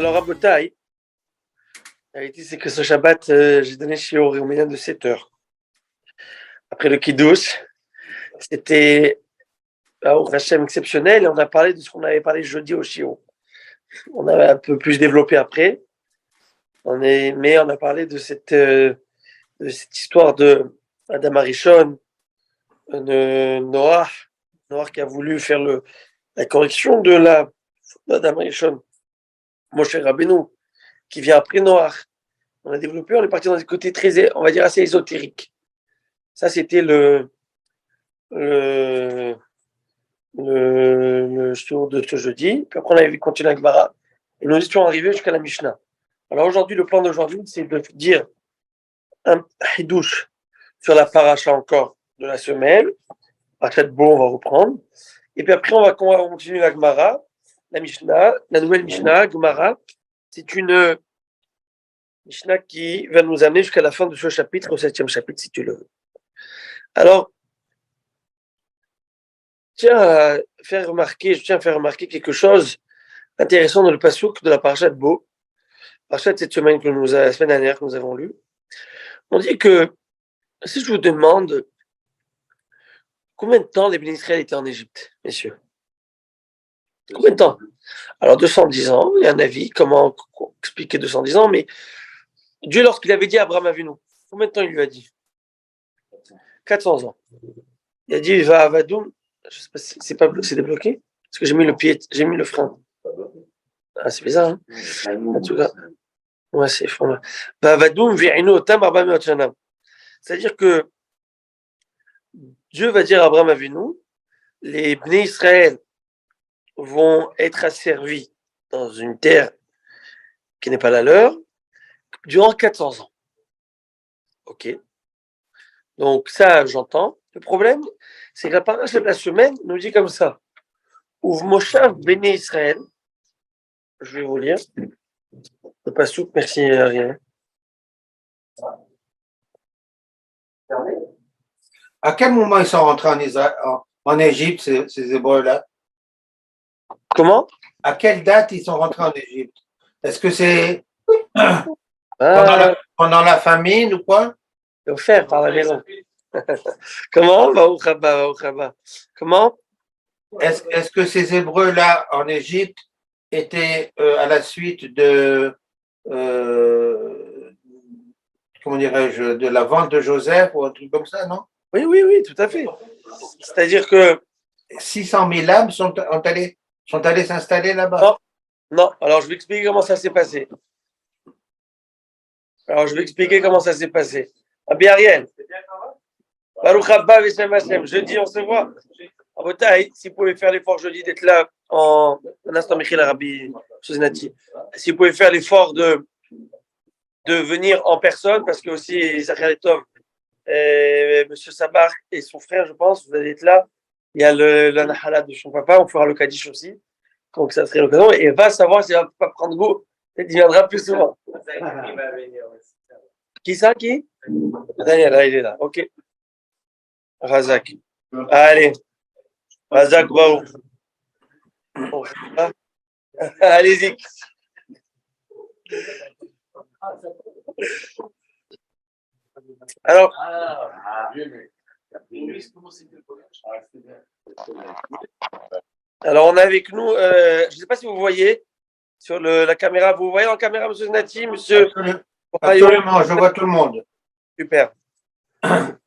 Alors, à Botaï, la vérité, c'est que ce Shabbat, j'ai donné shiur au moyen de 7 heures. Après le Kiddush, c'était au Hachem exceptionnel et on a parlé de ce qu'on avait parlé jeudi au shiur. On a un peu plus développé après. Mais on a parlé de cette histoire de Adam Arishon, de Noah qui a voulu faire la correction de d'Adam Arishon, Moshe Rabbeinu, qui vient après Noah. On a développé, on est parti dans des côtés très, on va dire, assez ésotériques. Ça, c'était le shiur de ce jeudi. Puis après, on avait continué avec Gemara. Et nous étions arrivés jusqu'à la Mishnah. Alors aujourd'hui, le plan d'aujourd'hui, c'est de dire un hidouche sur la paracha encore de la semaine. Après bon, on va reprendre. Et puis après, on va continuer la Gemara, la Mishnah, la nouvelle Mishnah, Gemara. C'est une Mishnah qui va nous amener jusqu'à la fin de ce chapitre, au 7e chapitre, si tu le veux. Alors, je tiens à faire remarquer quelque chose intéressant dans le passouk de la paracha de Bo, paracha de cette semaine la semaine dernière que nous avons lu. On dit que si je vous demande combien de temps les bénis Israël étaient en Égypte, messieurs, combien de temps? Alors 210 ans, il y a un avis, comment expliquer 210 ans, mais Dieu, lorsqu'il avait dit à Abraham Avinu, combien de temps il lui a dit? 400 ans. Il a dit, il va à Vadoum, je sais pas si c'est débloqué, parce que j'ai mis le frein. Ah, c'est bizarre, hein? En tout cas, ouais, c'est fond. C'est-à-dire que Dieu va dire à Abraham Avinu, les Bnei Israël vont être asservis dans une terre qui n'est pas la leur durant 400 ans. Ok. Donc ça, j'entends. Le problème, c'est que la paracha de la semaine nous dit comme ça. Ouv Moshav Bnei Israël. Je vais vous lire. Le passouk, merci rien. À quel moment ils sont rentrés en Égypte, ces Hébreux-là? Comment? À quelle date ils sont rentrés en Égypte? Est-ce que c'est pendant la famine ou quoi? Offert par la maison. Comment? Comment? Est-ce que ces Hébreux-là en Égypte étaient à la suite de comment dirais-je, de la vente de Joseph ou un truc comme ça, non? Oui, tout à fait. C'est-à-dire que 600 000 âmes sont allés s'installer là-bas. Non. Alors je vais expliquer comment ça s'est passé. Rabbi Ariel. Baruch Haba Veshem Hashem. Jeudi, on se voit. Abotaï, si vous pouvez faire l'effort jeudi d'être là un instant, Michel Rabbi Sozinati. Si vous pouvez faire l'effort de venir en personne, parce que aussi Zachary Tov, Monsieur Sabar et son frère, je pense, vous allez être là. Il y a la Nahala de son papa, on fera le Kaddish aussi. Donc ça serait l'occasion. Et va savoir s'il ne va pas prendre goût. Peut-être qu'il viendra plus souvent. Qui ça, qui? Daniel, là, il est là. Ok. Razak. Allez. Razak, Baou. Allez-y. Alors, on a avec nous, je ne sais pas si vous voyez sur la caméra, vous voyez en caméra, monsieur Znati, monsieur? Absolument, je vois tout le monde. Super. Il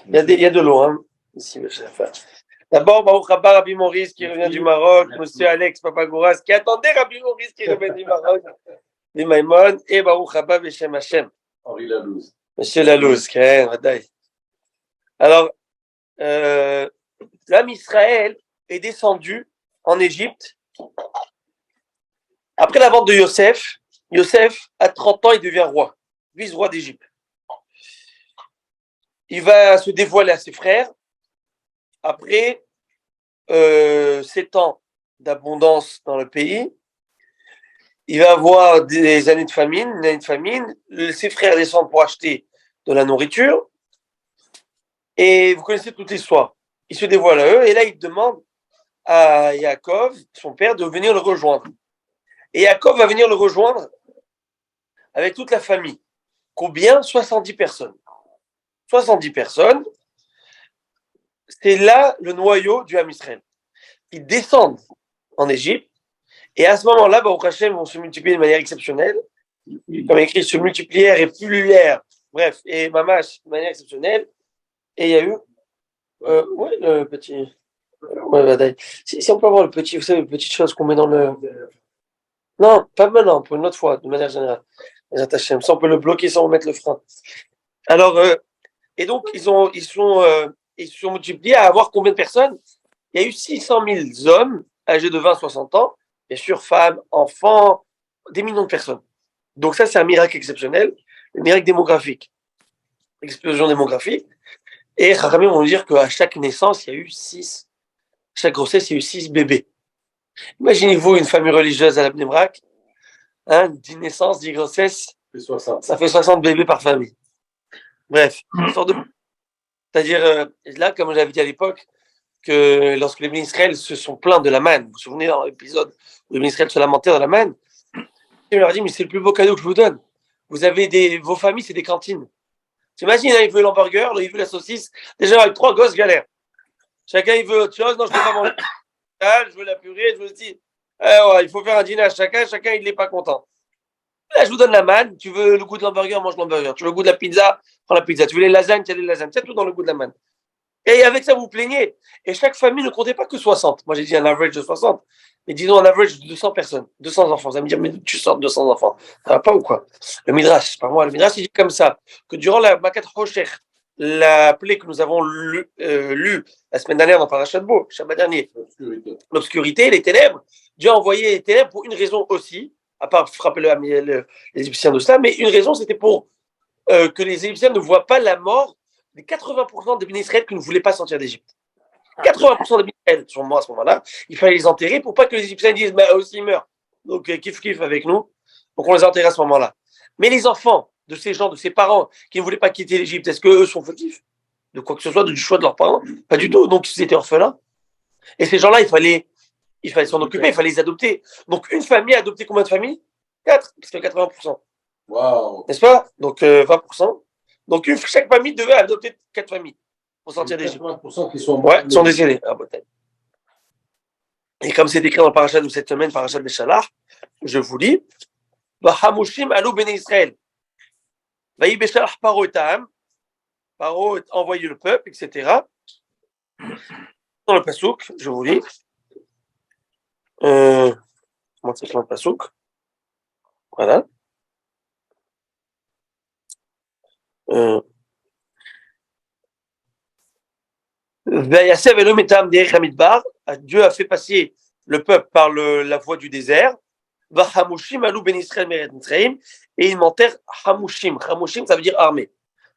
y a de l'eau, hein, ici, monsieur. D'abord, Baruch Haba Rabbi Maurice qui revient du Maroc, monsieur Alex Papagouras qui attendait Rabbi Maurice qui revient du Maroc, du Maïmon, et Baruch Haba Veshem Hashem. Henri Lalouz. Monsieur Lalouz, alors, l'âme Israël est descendu en Égypte. Après la vente de Yosef, à 30 ans, il devient roi, vice-roi d'Égypte. Il va se dévoiler à ses frères. Après 7 ans d'abondance dans le pays, il va avoir des années de famine, ses frères descendent pour acheter de la nourriture, et vous connaissez toute l'histoire. Il se dévoile à eux, et là il demande à Yaakov, son père, de venir le rejoindre. Et Yaakov va venir le rejoindre avec toute la famille. Combien? 70 personnes. 70 personnes, c'est là le noyau du Ham Israël. Ils descendent en Égypte, et à ce moment-là, Baruch Hashem vont se multiplier de manière exceptionnelle. Comme écrit, se multiplièrent et pullulèrent, bref, et mamash de manière exceptionnelle. Et il y a eu, ouais, le petit, ouais, si on peut avoir le petit, vous savez, les petites choses qu'on met dans le, non, pas maintenant, pour une autre fois, de manière générale. Les attachés, ça on peut le bloquer sans remettre le frein. Alors, et donc ils se sont multipliés à avoir combien de personnes? Il y a eu 600 000 hommes âgés de 20 à 60 ans, bien sûr, femmes, enfants, des millions de personnes. Donc ça, c'est un miracle exceptionnel, un miracle démographique, explosion démographique. Et Chachamim vont dire qu'à chaque naissance, il y a eu 6, chaque grossesse, il y a eu 6 bébés. Imaginez-vous une famille religieuse à la Bnei Brak, 10 naissances, 10 grossesses, ça fait 60 bébés par famille. Bref, c'est-à-dire, là, comme j'avais dit à l'époque, que lorsque les Israël se sont plaints de la manne, vous vous souvenez dans l'épisode où les Israël se lamentaient de la manne, il leur dit, mais c'est le plus beau cadeau que je vous donne. Vous avez vos familles, c'est des cantines. T'imagines, il veut l'hamburger, il veut la saucisse. Déjà, avec 3 gosses, galère. Chacun, il veut autre chose. Non, je ne peux pas manger. Je veux la purée, je veux aussi. Ouais, il faut faire un dîner à chacun, il n'est pas content. Là, je vous donne la manne. Tu veux le goût de l'hamburger, mange l'hamburger. Tu veux le goût de la pizza, prends la pizza. Tu veux les lasagnes, tu as des lasagnes. C'est tout dans le goût de la manne. Et avec ça, vous vous plaignez. Et chaque famille ne comptait pas que 60. Moi, j'ai dit un average de 60. Mais disons un average de 200 personnes, 200 enfants. Vous allez me dire, mais tu sors 200 enfants. Ça va pas ou quoi? Le Midrash, c'est pas moi. Le Midrash, il dit comme ça, que durant la Makat Rocher, la plaie que nous avons lue la semaine dernière dans Parashat Bo, Shabbat dernier, l'obscurité, les ténèbres, Dieu a envoyé les ténèbres pour une raison aussi, à part frapper les Égyptiens de cela, mais une raison, c'était pour que les Égyptiens ne voient pas la mort des 80% des bénis Israël qui ne voulaient pas sortir d'Égypte. 80% des bénis Israël sont morts à ce moment-là. Il fallait les enterrer pour pas que les Égyptiens disent, bah, aussi ils meurent. Donc, kiff avec nous. Donc, on les enterre à ce moment-là. Mais les enfants de ces gens, de ces parents qui ne voulaient pas quitter l'Égypte, est-ce qu'eux sont fautifs de quoi que ce soit, du choix de leurs parents? Pas du tout. Donc, ils étaient orphelins. Et ces gens-là, il fallait s'en occuper, il fallait les adopter. Donc, une famille a adopté combien de familles? 4, parce que 80%. Wow. N'est-ce pas? Donc, 20%. Donc, chaque famille devait adopter 4 familles pour sortir d'Égypte. 80% qui sont Ouais, sont décédés. Ah, et comme c'est écrit dans le parachat de cette semaine, parachat de Shalach, je vous lis, Hamushim alou ben Israël. Vaï beshalach paro etam. Paro a envoyé le peuple, etc. Dans le pasouk, je vous lis. Comment c'est dans le pasouk? Voilà. Dieu a fait passer le peuple par la voie du désert. Et ils montèrent Hamushim. Hamushim, ça veut dire armée.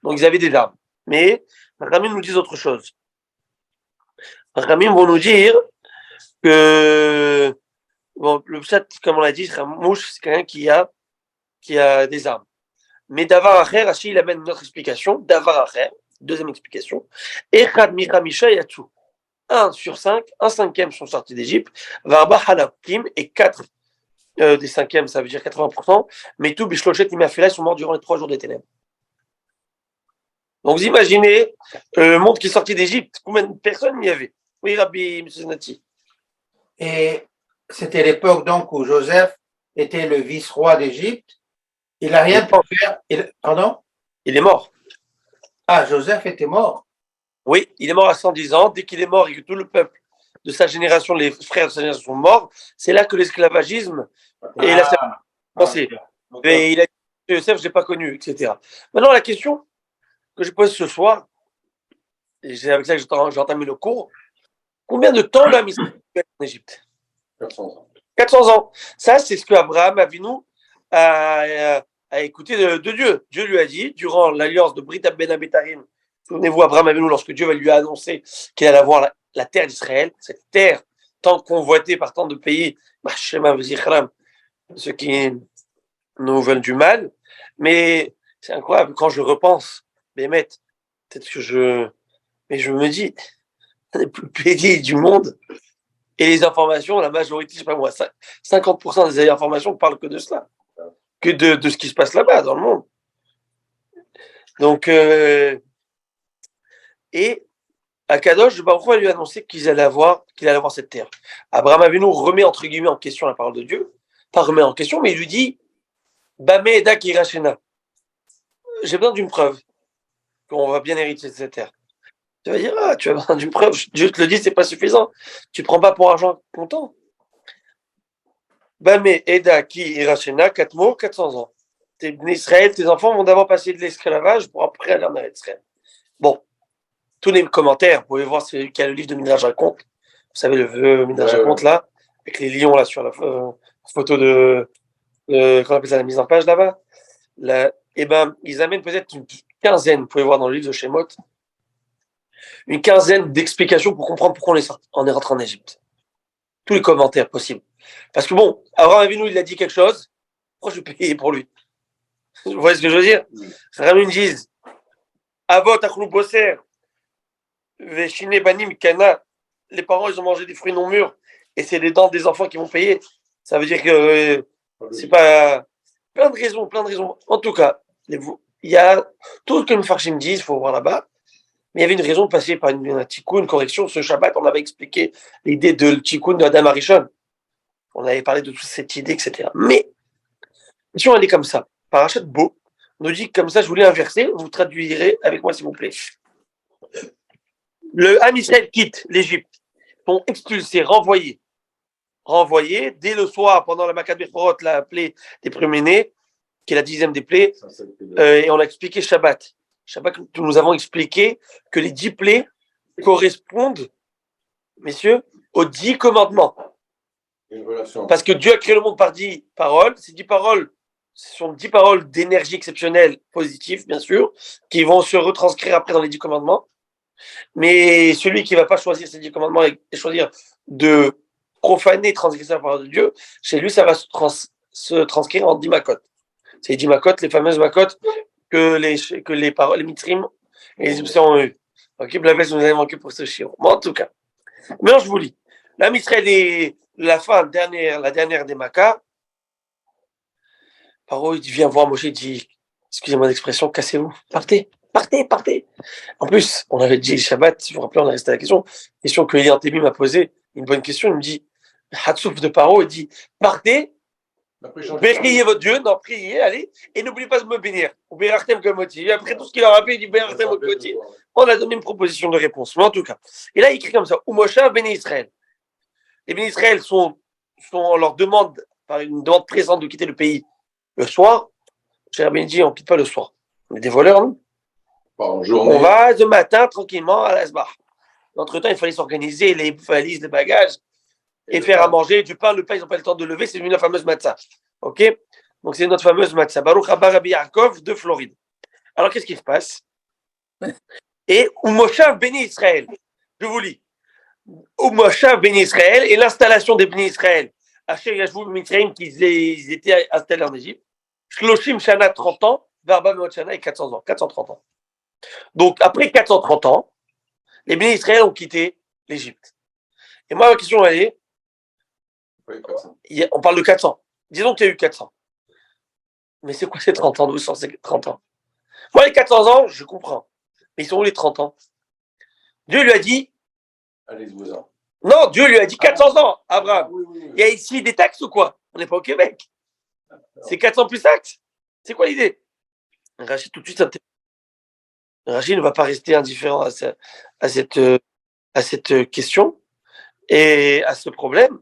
Donc ils avaient des armes. Mais Ramim nous dit autre chose. Ramim vont nous dire que bon, le chat, comme on l'a dit, Hamouch, c'est quelqu'un qui a des armes. Mais Davar Acher, Rashi, il amène une autre explication. Davar Acher, deuxième explication. Echad Miramisha Yatsu. 1 sur 5, un cinquième sont sortis d'Égypte. Varba Halakim et 4 des cinquièmes, ça veut dire 80%. Mais tout Bishlochet et Mafila sont morts durant les 3 jours des ténèbres. Donc vous imaginez le monde qui est sorti d'Égypte, combien de personnes il y avait? Oui, Rabbi M. Znati. Et c'était l'époque donc où Joseph était le vice-roi d'Égypte. Il n'a rien pu faire. Pardon? Il est mort. Ah, Joseph était mort. Oui, il est mort à 110 ans. Dès qu'il est mort et que tout le peuple de sa génération, les frères de sa génération sont morts, c'est là que l'esclavagisme et la pensée. Et il a dit, Joseph, je ne l'ai pas connu, etc. Maintenant, la question que je pose ce soir, et c'est avec ça que j'ai entamé le cours, combien de temps l'a mis en Égypte? 400 ans. 400 ans. Ça, c'est ce qu'Abraham Avinu a écouté de Dieu. Dieu lui a dit, durant l'alliance de Brit Ben Abetarim, souvenez-vous, Abraham Avinu, lorsque Dieu lui a annoncé qu'il allait avoir la terre d'Israël, cette terre tant convoitée par tant de pays, ceux qui nous veulent du mal. Mais c'est incroyable, quand je repense, Bémet, peut-être que mais je me dis, les plus pays du monde, Et les informations, la majorité, je sais pas moi, 50% des informations ne parlent que de cela, que de ce qui se passe là-bas, dans le monde. Donc, et Akadosh Baruch Hu lui a annoncé qu'il allait avoir cette terre. Abraham Avinu remet entre guillemets en question la parole de Dieu, pas remet en question, mais il lui dit Bame Eda Kirachena. J'ai besoin d'une preuve qu'on va bien hériter de cette terre. Tu vas dire, tu as besoin d'une preuve, Dieu te le dit, c'est pas suffisant. Tu prends pas pour argent comptant. Bame Eda Kirachena, 4 mots, 400 ans. Tes Israël, tes enfants vont d'abord passer de l'esclavage pour après aller en Israël. Bon, tous les commentaires, vous pouvez voir qu'il y a le livre de Midrash Raconte. Vous savez, le Midrash Raconte là, avec les lions là sur la photo de qu'on appelle ça la mise en page là-bas. Et ben, ils amènent peut-être une quinzaine, vous pouvez voir dans le livre de Shemot, une quinzaine d'explications pour comprendre pourquoi on est rentré en Égypte. Tous les commentaires possibles. Parce que bon, Abraham Avinu, il a dit quelque chose, pourquoi je vais payer pour lui? Vous voyez ce que je veux dire? Ramune disent, Avot Achlou Bosser, Veshine Banim Kana, les parents, ils ont mangé des fruits non mûrs, et c'est les dents des enfants qui vont payer. Ça veut dire que c'est pas plein de raisons. En tout cas, il y a tout ce que les Farshim disent, il faut voir là-bas. Mais il y avait une raison de passer par une tikkun, une correction. Ce Shabbat, on avait expliqué l'idée de le tikkun de Adam Arishon. On avait parlé de toute cette idée, etc. Mais, si on est comme ça, Parashat Bo, on nous dit comme ça, je voulais inverser, vous traduirez avec moi, s'il vous plaît. Le Ham Israël quitte l'Égypte, sont expulsés, renvoyés dès le soir, pendant la Makat Bechorot, la plaie des premiers-nés, qui est la 10e des plaies, et on a expliqué Shabbat, nous avons expliqué que les 10 plaies correspondent, messieurs, aux 10 commandements. Parce que Dieu a créé le monde par 10 paroles. Ces 10 paroles, ce sont 10 paroles d'énergie exceptionnelle, positives, bien sûr, qui vont se retranscrire après dans les 10 commandements. Mais celui qui ne va pas choisir ces 10 commandements et choisir de profaner, transgresser la parole de Dieu, chez lui, ça va se transcrire en 10 makot. C'est les 10 makot, les fameuses makot que les paroles, les mitrim et les égyptiens ont eu. Ok, Blavel nous avait manqué pour ce chiot. Mais en tout cas, maintenant je vous lis. La Mitzrayel est la dernière des Makas. Paro, il vient voir Moshe, il dit, excusez-moi l'expression, cassez-vous, partez. En plus, on avait dit Shabbat, si vous vous rappelez, on a resté à la question que Elian Tébi m'a posée, une bonne question, il me dit, Hatsouf de Paro, il dit, partez, priez votre Dieu, priez, allez, et n'oubliez pas de me bénir. Ou Berachtem Kamoti. Et après tout ce qu'il a rappelé, il dit Berachtem Kamoti. On a donné une proposition de réponse. Mais en tout cas. Et là, il écrit comme ça Umosha Béni Israël. Les Béni Israël on leur demande, par une demande présente de quitter le pays le soir. Cher Benji, on ne quitte pas le soir. On est des voleurs, nous. On va de matin tranquillement à l'Asbar. Entre-temps, il fallait s'organiser les valises, les bagages. Et faire à manger du pain. Le pain, ils n'ont pas le temps de lever. C'est la fameuse matzah. OK? Donc, c'est notre fameuse matzah. Baruch Haba Rabbi Yaakov de Floride. Alors, qu'est-ce qui se passe? Et Umoshav Béni Israël. Je vous lis. Umoshav Béni Israël et l'installation des Béni Israël. Asher Yashvou Mitzrayim, qu'ils étaient installés en Égypte. Shloshim Shana, 30 ans. Varba Meot Shana et 400 ans. 430 ans. Donc, après 430 ans, les Béni Israël ont quitté l'Égypte. Et moi, ma question, elle est, on parle de 400. Disons qu'il y a eu 400. Mais c'est quoi ces 30 ans? D'où sont ces 30 ans? Moi, les 400 ans, je comprends. Mais ils sont où les 30 ans? Dieu lui a dit. Allez-vous-en. Non, Dieu lui a dit 400 ans, Abraham. Oui. Il y a ici des taxes ou quoi? On n'est pas au Québec. C'est 400 plus taxes. C'est quoi l'idée? Rachid, tout de suite, Rachid ne va pas rester indifférent à cette question et à ce problème.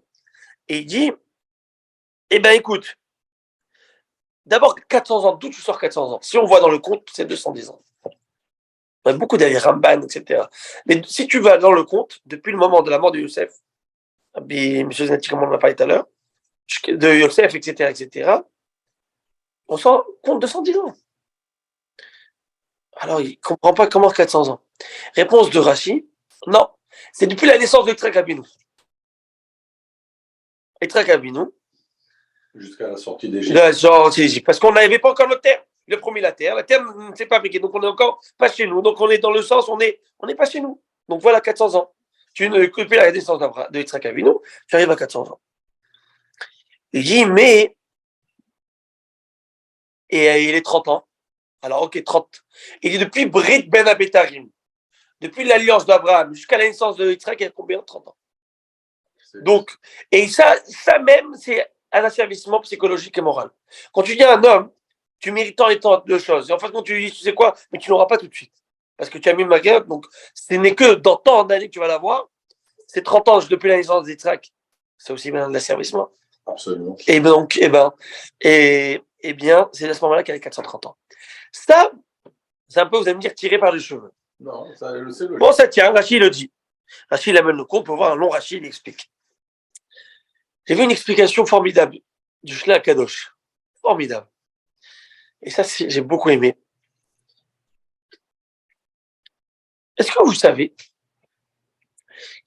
Et il dit, eh bien, écoute, d'abord, 400 ans, d'où tu sors 400 ans? Si on voit dans le compte, c'est 210 ans. Il y a beaucoup d'avis, Ramban, etc. Mais si tu vas dans le compte, depuis le moment de la mort de Youssef, M. Znati, comme on en a parlé tout à l'heure, de Youssef, etc., on s'en compte 210 ans. Alors, il ne comprend pas comment 400 ans. Réponse de Rashi, non, c'est depuis la naissance de Yitzhak Abinu. Yitzhak Abinu. Jusqu'à la sortie d'Égypte. Parce qu'on n'avait pas encore notre terre. Il a promis la terre ne s'est pas appliquée, donc on n'est encore pas chez nous. Donc on est dans le sens, on n'est pas chez nous. Donc voilà, 400 ans. depuis la naissance de Yitzhak Avinu, tu arrives à 400 ans. Il dit, mais, et il est 30 ans. Alors, ok, 30. Il dit, depuis Brit Ben Abetarim, depuis l'alliance d'Abraham jusqu'à la naissance de Yitzhak, il y a combien? 30 ans. Donc, et ça même, c'est un asservissement psychologique et moral. Quand tu dis à un homme, tu mérites tant et tant de choses, et en fait, quand tu lui dis, tu sais quoi, mais tu n'auras pas tout de suite. Parce que tu as mis ma guerre, donc ce n'est que dans tant d'années que tu vas l'avoir. C'est 30 ans depuis la naissance d'Yitzhak. C'est aussi bien de l'asservissement. Absolument. Et donc, et bien, c'est à ce moment-là qu'elle a 430 ans. Ça, c'est un peu, vous allez me dire, tiré par les cheveux. Non, ça, c'est logique. Bon, ça tient, Rachid le dit. Rachid amène le compte, pour voir un long Rachid, il explique. J'ai vu une explication formidable du Shla Kadosh. Formidable. Et ça, j'ai beaucoup aimé. Est-ce que vous savez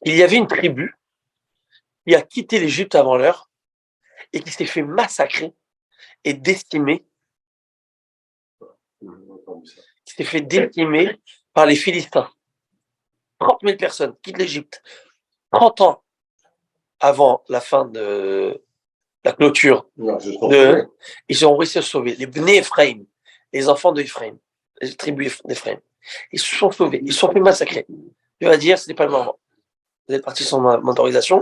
qu'il y avait une tribu qui a quitté l'Égypte avant l'heure et qui s'est fait massacrer et décimer, qui s'est fait décimer par les Philistins. 30 000 personnes quittent l'Égypte. 30 ans avant la fin de la clôture, ils ont réussi à se sauver. Les Bnei Ephraim, les enfants d'Ephraim, les tribus d'Ephraim, ils se sont sauvés, ils se sont fait massacrer. Je vais dire, ce n'est pas le moment. Vous êtes partis sans mon autorisation.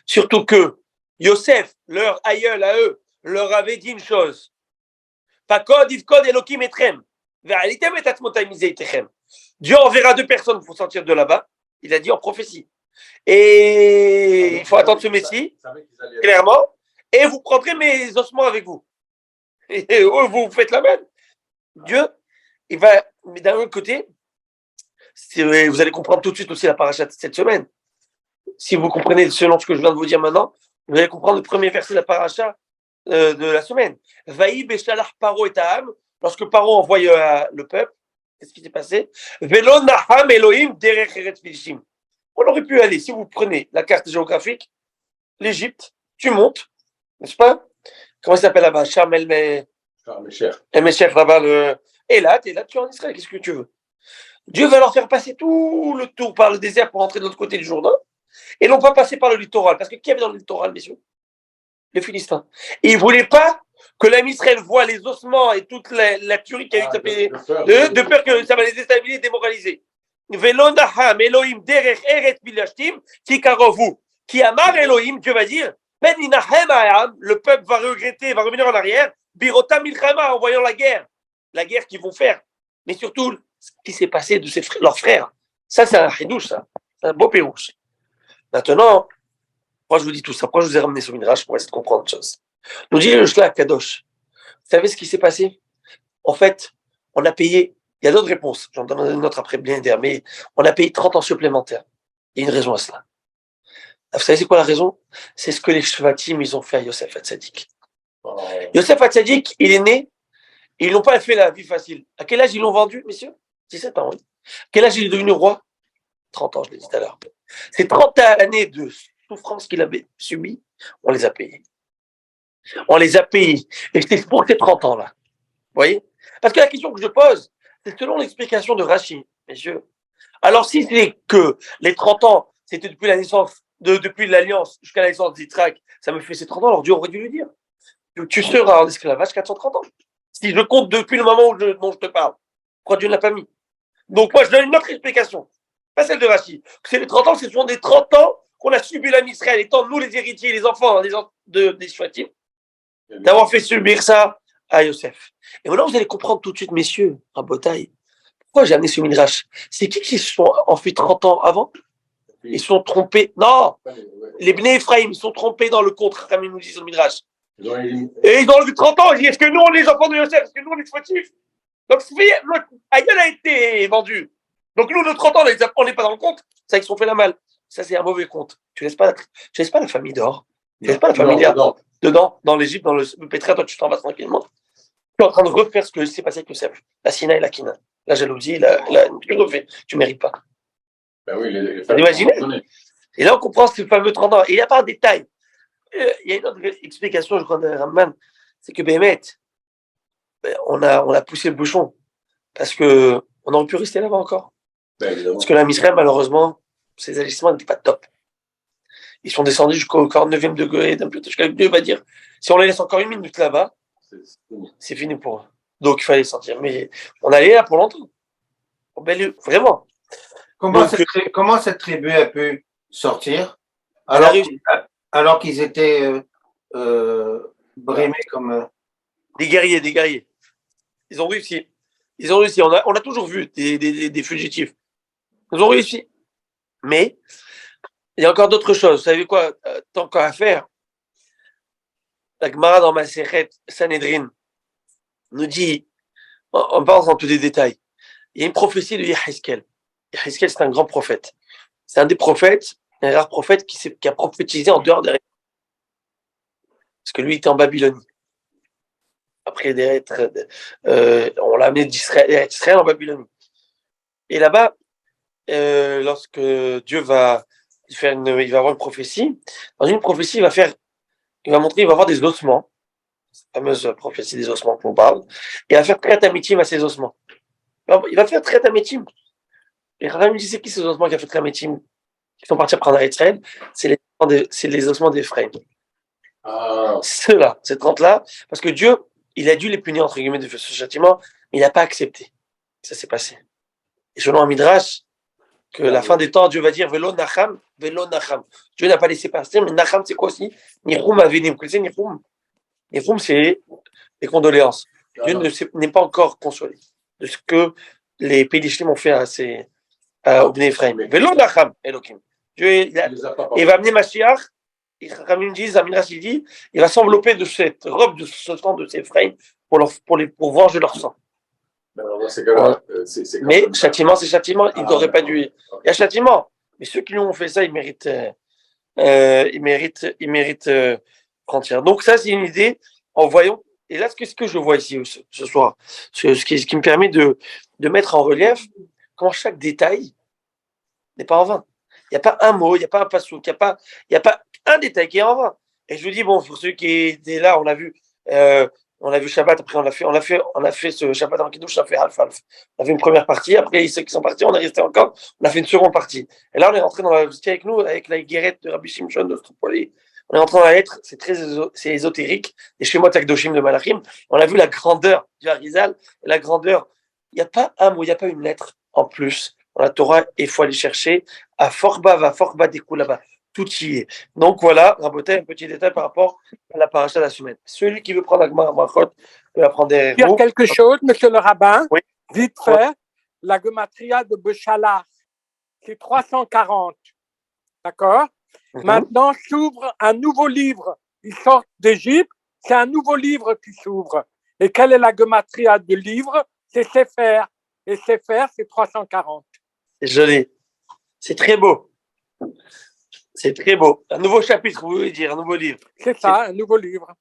Surtout que Yosef, leur aïeul à eux, leur avait dit une chose. Pakod, Ivkod, Elokim, Etrem. Dieu enverra 2 personnes pour sortir de là-bas. Il a dit en prophétie. Et il faut attendre ce Messie, clairement. Et vous prendrez mes ossements avec vous. Et vous faites la même. Dieu, il va, mais d'un autre côté, vous allez comprendre tout de suite aussi la paracha de cette semaine. Si vous comprenez selon ce que je viens de vous dire maintenant, vous allez comprendre le premier verset de la paracha de la semaine. Vaï beshalach paro et ta'am, lorsque Paro envoie le peuple, qu'est-ce qui s'est passé? Velo naham Elohim derech eretz Filishtim. On aurait pu aller, si vous prenez la carte géographique, l'Égypte, tu montes, n'est-ce pas? Comment il s'appelle là-bas? Sharm el-Mesher là-bas. Et là, tu es en Israël, qu'est-ce que tu veux? Dieu va leur faire passer tout le tour par le désert pour entrer de l'autre côté du Jourdain, et non pas passer par le littoral. Parce que qui y avait dans le littoral, messieurs? Les Philistins. Et ils ne voulaient pas que l'âme Israël voit les ossements et toute la tuerie qui a eu de peur que ça va les déstabiliser, démoraliser. Velonaham Elohim derech eret bilashtim kikarovu. Qui amar Elohim, Dieu va dire, ben inahem ayam, le peuple va regretter, va revenir en arrière, birota milchama, en voyant la guerre qu'ils vont faire. Mais surtout, ce qui s'est passé de leurs frères. Ça, c'est un chidouche, ça. C'est un beau pérouche. Maintenant, pourquoi je vous dis tout ça? Pourquoi je vous ai ramené sur Midrash pour essayer de comprendre une chose? Nous dit le Shla Kadosh. Vous savez ce qui s'est passé? En fait, on a payé, il y a d'autres réponses, j'en donne une autre après bien dire, mais on a payé 30 ans supplémentaires. Il y a une raison à cela. Vous savez c'est quoi la raison? C'est ce que les Shvatim, ils ont fait à Yosef Hatzadik. Yosef Hatzadik, il est né, et ils n'ont pas fait la vie facile. À quel âge ils l'ont vendu, messieurs? 17 ans, oui. À quel âge il est devenu roi? 30 ans, je l'ai dit tout à l'heure. Ces 30 années de souffrance qu'il avait subies, on les a payées. On les a payés. Et c'est pour ces 30 ans-là. Vous voyez? Parce que la question que je pose, c'est selon l'explication de Rachid, messieurs. Alors, si c'est que les 30 ans, c'était depuis la naissance, depuis l'alliance jusqu'à la naissance d'Yitzhak, ça me fait ces 30 ans, alors Dieu aurait dû lui dire. Tu seras en esclavage 430 ans. Si je compte depuis le moment dont je te parle, pourquoi Dieu ne l'a pas mis? Donc, moi, je donne une autre explication. Pas celle de Rachid. C'est les 30 ans, ce sont des 30 ans qu'on a subi la Israël, étant nous les héritiers, les enfants des Shvatim, d'avoir fait subir ça à Yosef. Et maintenant, vous allez comprendre tout de suite, messieurs, Rabotai, pourquoi j'ai amené ce Midrash? C'est qui se sont enfuis 30 ans avant? Ils se sont trompés. Non, les Bnei Ephraim, ils se sont trompés dans le contre, comme ils nous disent sur le Midrash. Et ils ont eu 30 ans, ils disent, est-ce que nous, on est les enfants de Yosef? Est-ce que nous, on est Shvatim? Donc, Aïel a été vendu. Donc, nous, nos 30 ans, on n'est pas dans le compte. Ça, ils se sont fait la malle. Ça, c'est un mauvais compte. Tu laisses pas la famille dehors. Tu laisses pas la famille dedans, dans l'Égypte, dans le pétrin, toi, tu t'en vas tranquillement. Tu es en train de refaire ce que s'est passé avec Yosef. La Sina et la Kina. La jalousie, tu refais. Tu ne mérites pas. Ben oui, vous imaginez? Et là, on comprend ce fameux 30 ans. Et il n'y a pas un détail. Il y a une autre explication, je crois, de Ramban. C'est que Bémet, on a poussé le bouchon. Parce qu'on aurait pu rester là-bas encore. Ben, parce que la Misraël, malheureusement, Ces agissements n'étaient pas top. Ils sont descendus jusqu'au 49e degré d'un pilotage. Dieu va dire, si on les laisse encore une minute là-bas, c'est fini pour eux. Donc il fallait sortir. Mais on allait là pour longtemps. Vraiment. Comment cette tribu a pu sortir alors qu'ils étaient brimés comme... Des guerriers. Ils ont réussi. On a toujours vu des fugitifs. Ils ont réussi. Mais il y a encore d'autres choses. Vous savez quoi? Tant qu'à faire, la Gemara dans Masechet Sanhedrin nous dit, on parle dans tous les détails, il y a une prophétie de Yehezkel. Yehezkel, c'est un grand prophète. C'est un des prophètes, un rare prophète qui a prophétisé en dehors des régions. Parce que lui, il était en Babylonie. Après, on l'a amené d'Israël en Babylonie. Et là-bas, lorsque Dieu va avoir une prophétie, dans une prophétie, il va montrer, il va avoir des ossements, la fameuse prophétie des ossements qu'on parle, et il va faire très amitim à ces ossements. Il va faire très amitim. Et Racham dit, c'est qui ces ossements qui a fait très amitim, qui sont partis prendre Israël? C'est les ossements d'Ephraïm. Ceux-là, ces 30-là, parce que Dieu, il a dû les punir, entre guillemets, de ce châtiment, mais il n'a pas accepté. Ça s'est passé. Et selon un midrash, que la fin des temps, Dieu va dire Velo Nacham. Dieu n'a pas laissé passer, mais Nacham, c'est quoi aussi? Nichum Avenim. Vous connaissez Nichum? Nichum, c'est les condoléances. Dieu n'est pas encore consolé de ce que les Pédishlim ont fait au Bnei Ephraim. Velo Nacham, Elohim. Dieu, il va amener Mashiach. Comme ils disent, Amiras, il dit, il va s'envelopper de cette robe, de ce sang de ces Ephraim pour venger leur sang. Mais châtiment, c'est châtiment. Il n'aurait pas dû. Il y a châtiment. Mais ceux qui lui ont fait ça, ils méritent frontière. Donc ça, c'est une idée. En voyant. Et là, ce que je vois ici ce soir, ce qui me permet de mettre en relief comment chaque détail n'est pas en vain. Il n'y a pas un mot, il n'y a pas un passouk, il n'y a pas un détail qui est en vain. Et je vous dis, bon, pour ceux qui étaient là, on a vu Shabbat, après on a fait ce Shabbat en Kiddush, ça fait half-half. On a fait une première partie, après ceux qui sont partis, on est resté encore, on a fait une seconde partie. Et là, on est rentré dans vous étiez avec nous, avec la guérette de Rabbi Shimshon de Stropoli. On est rentré dans la lettre, c'est ésotérique, les Shemot Akdoshim de Malachim. On a vu la grandeur du Harizal, la grandeur. Il n'y a pas un mot, il n'y a pas une lettre en plus dans la Torah, et il faut aller chercher à Forba des coups là-bas. Tout y est. Donc voilà, Raboté, un petit détail par rapport à la paracha de la semaine. Celui qui veut prendre la Gemara Brachot peut la prendre derrière vous. Dire quelque chose, monsieur le rabbin, oui. Vite fait, la gematria de Béchalach, c'est 340. D'accord? Maintenant s'ouvre un nouveau livre. Ils sortent d'Égypte, c'est un nouveau livre qui s'ouvre. Et quelle est la gematria de livre? C'est Sefer. Et Sefer, c'est 340. C'est joli. C'est très beau. C'est très beau. Un nouveau chapitre, vous voulez dire, un nouveau livre. C'est ça, un nouveau livre.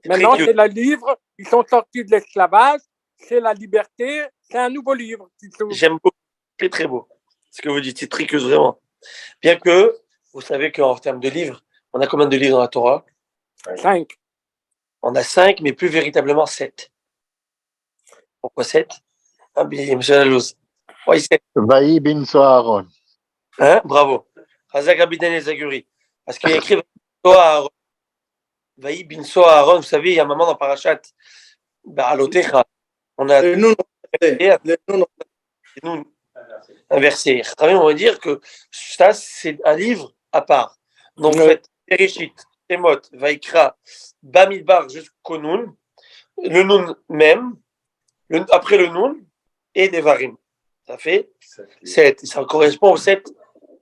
Maintenant, c'est le livre. Ils sont sortis de l'esclavage. C'est la liberté. C'est un nouveau livre qui s'ouvre. J'aime beaucoup. Très, très beau. Ce que vous dites, c'est très que vraiment. Bien que, vous savez qu'en termes de livres, on a combien de livres dans la Torah? 5. On a 5, mais plus véritablement 7. Pourquoi 7? Ah bien, monsieur Lalouz. Oui, 7. Vaï bin Soharon. Hein? Bravo. Razak Rabiden et Zaguri. Parce qu'il y a écrit Vaï bin Soharon. Vous savez, il y a un moment dans Parashat, Ba'alotecha. On a inversé. On va dire que ça, c'est un livre à part. Donc, faites Bereshit, Shemot, Vaikra, Bamidbar jusqu'au Nun, le Nun même, après le Nun, et Devarim. Ça fait 7. Ça correspond aux 7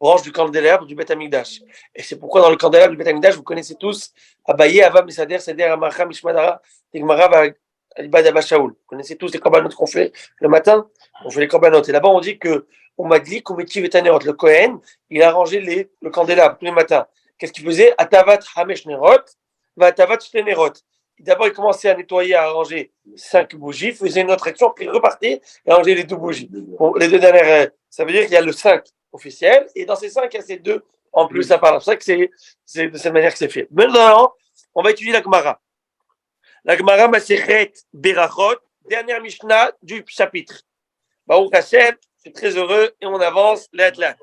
branches du candélabre du Beth Amikdash. Et c'est pourquoi dans le candélabre du Beth Amikdash, vous connaissez tous Abaye, Ava, Mesader, Seder, Amacha, Mishmadara, Tigmara, Alibad, Abba, Shaoul. Vous connaissez tous les corbanotes qu'on fait le matin? On fait les corbanotes. Et là-bas, on dit que on m'a dit qu'Ometiv et Tanerot, le Kohen, il a rangé le candélabre tous les matins. Qu'est-ce qu'il faisait? Atavat Hamesh Nerot, va Atavat Shnenerot. D'abord, il commençait à nettoyer, à ranger 5 bougies, faisait une autre action, puis il repartait et rangeait les 2 bougies. Bon, les 2 dernières, ça veut dire qu'il y a le 5 officiel, et dans ces 5, il y a ces 2 en plus à part. C'est pour ça que c'est de cette manière que c'est fait. Maintenant, on va étudier la Gemara. La Gemara Masechet Berachot, dernière Mishnah du chapitre. Baruch Hashem, je suis très heureux, et on avance, l'athlète.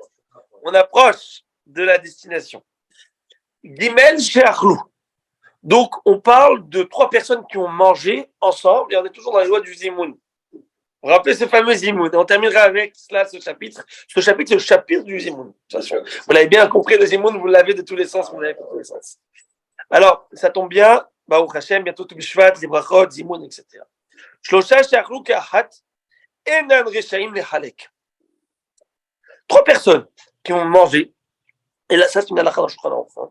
on approche de la destination. Gimel Sheachlou. Donc, on parle de 3 personnes qui ont mangé ensemble et on est toujours dans les lois du Zimoun. Vous vous rappelez ce fameux Zimoun? On terminera avec cela, ce chapitre. Ce chapitre, c'est le chapitre du Zimoun. Vous l'avez bien compris, le Zimoun, vous l'avez de tous les sens, vous l'avez de tous les sens. Alors, ça tombe bien, Baruch Hashem, bientôt tout Bishvat, les brachot, Zimoun, etc. Shlosha Sheachlou Ke'achat, Enan Reshaim Lehalek. 3 personnes qui ont mangé, et là, ça, c'est une halakha dans Shulchan Aruch.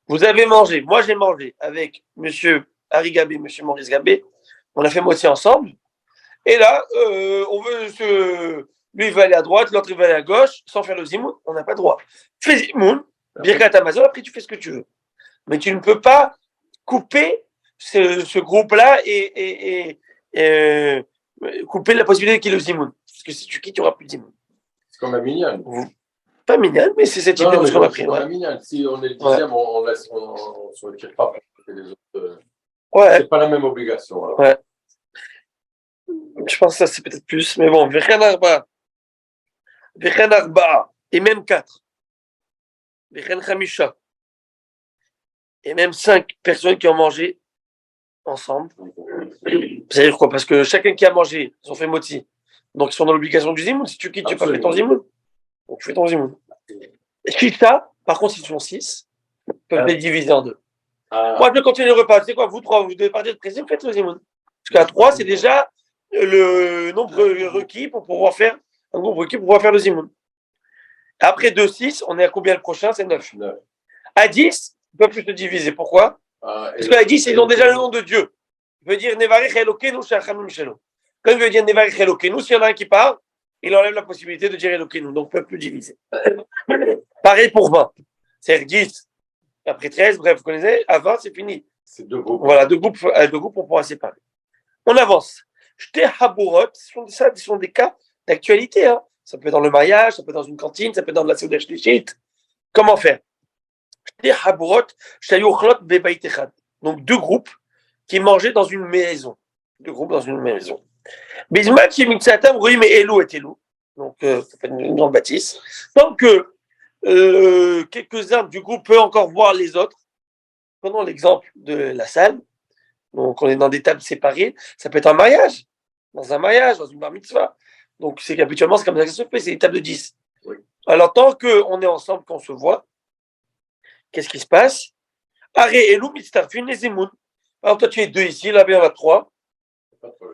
Vous avez mangé, moi j'ai mangé avec monsieur Harry Gabé, monsieur Maurice Gabé, on a fait moitié ensemble, et là, on veut lui il va aller à droite, l'autre il va aller à gauche, sans faire le zimoun, on n'a pas le droit. Fais zimoun, Birkat Amazon, après tu fais ce que tu veux. Mais tu ne peux pas couper ce groupe-là et couper la possibilité qu'il y ait le zimoun. Parce que si tu quittes, il n'y aura plus de zimoun. C'est comme un minyan. Pas minyan, mais c'est cette idée qu'on a pris. C'est comme un minyan. Si on est le dixième, on ne se retire pas pour que les autres. Ouais. C'est pas la même obligation. Alors. Ouais. Je pense que ça, c'est peut-être plus. Mais bon, Vechen Arba, et même 4. Vechen Khamisha, et même 5 personnes qui ont mangé ensemble. Ça veut dire quoi? Parce que chacun qui a mangé, ils ont fait moti. Donc ils sont dans l'obligation du zimoun. Si tu quittes, tu n'as pas fait ton zimoun. Donc tu fais ton zimoun. Chita, par contre, s'ils sont 6, ils peuvent les diviser en 2. Moi, je vais continuer le repas. Tu sais quoi, vous 3, vous devez partir de président, faites le zimoun. Parce qu'à 3, c'est déjà le nombre requis pour pouvoir faire un groupe requis pour pouvoir faire le zimoun. Après 2, 6, on est à combien le prochain? C'est 9. À 10, ils peuvent plus se diviser. Pourquoi? Parce qu'à 10, ils ont déjà le nom de Dieu. Il veut dire Nevarech Elokenu Shachamim Shelo. Quand il veut dire Nevarech Elokenu, s'il y en a un qui part, il enlève la possibilité de dire Elokenu. Donc, ils ne peuvent plus diviser. Pareil pour 20. C'est-à-dire 10, après 13, bref, vous connaissez, à 20, c'est fini. C'est 2 groupes. Voilà, 2 groupes, on pourra séparer. On avance. J'étais Habourot, ce sont des cas d'actualité. Hein. Ça peut être dans le mariage, ça peut être dans une cantine, ça peut être dans la Seudah Shlichit. Comment faire? J'étais Habourot, Shayochlot Bebait Echad. Donc 2 groupes qui mangeaient dans une maison. 2 groupes dans une maison. Bismat, Shemiksatam, oui, mais Elou est Elou. Donc, ça fait une grande bâtisse. Tant que quelques-uns du groupe peuvent encore voir les autres, prenons l'exemple de la salle. Donc, on est dans des tables séparées. Ça peut être un mariage, dans une bar mitzvah. Donc, c'est qu'habituellement, c'est comme ça que ça se fait. C'est des tables de 10. Oui. Alors, tant qu'on est ensemble, qu'on se voit, qu'est-ce qui se passe? Aré Elou, Mitztarfin, les Zimoun. Alors, toi, tu es 2 ici, là, il y en a 3.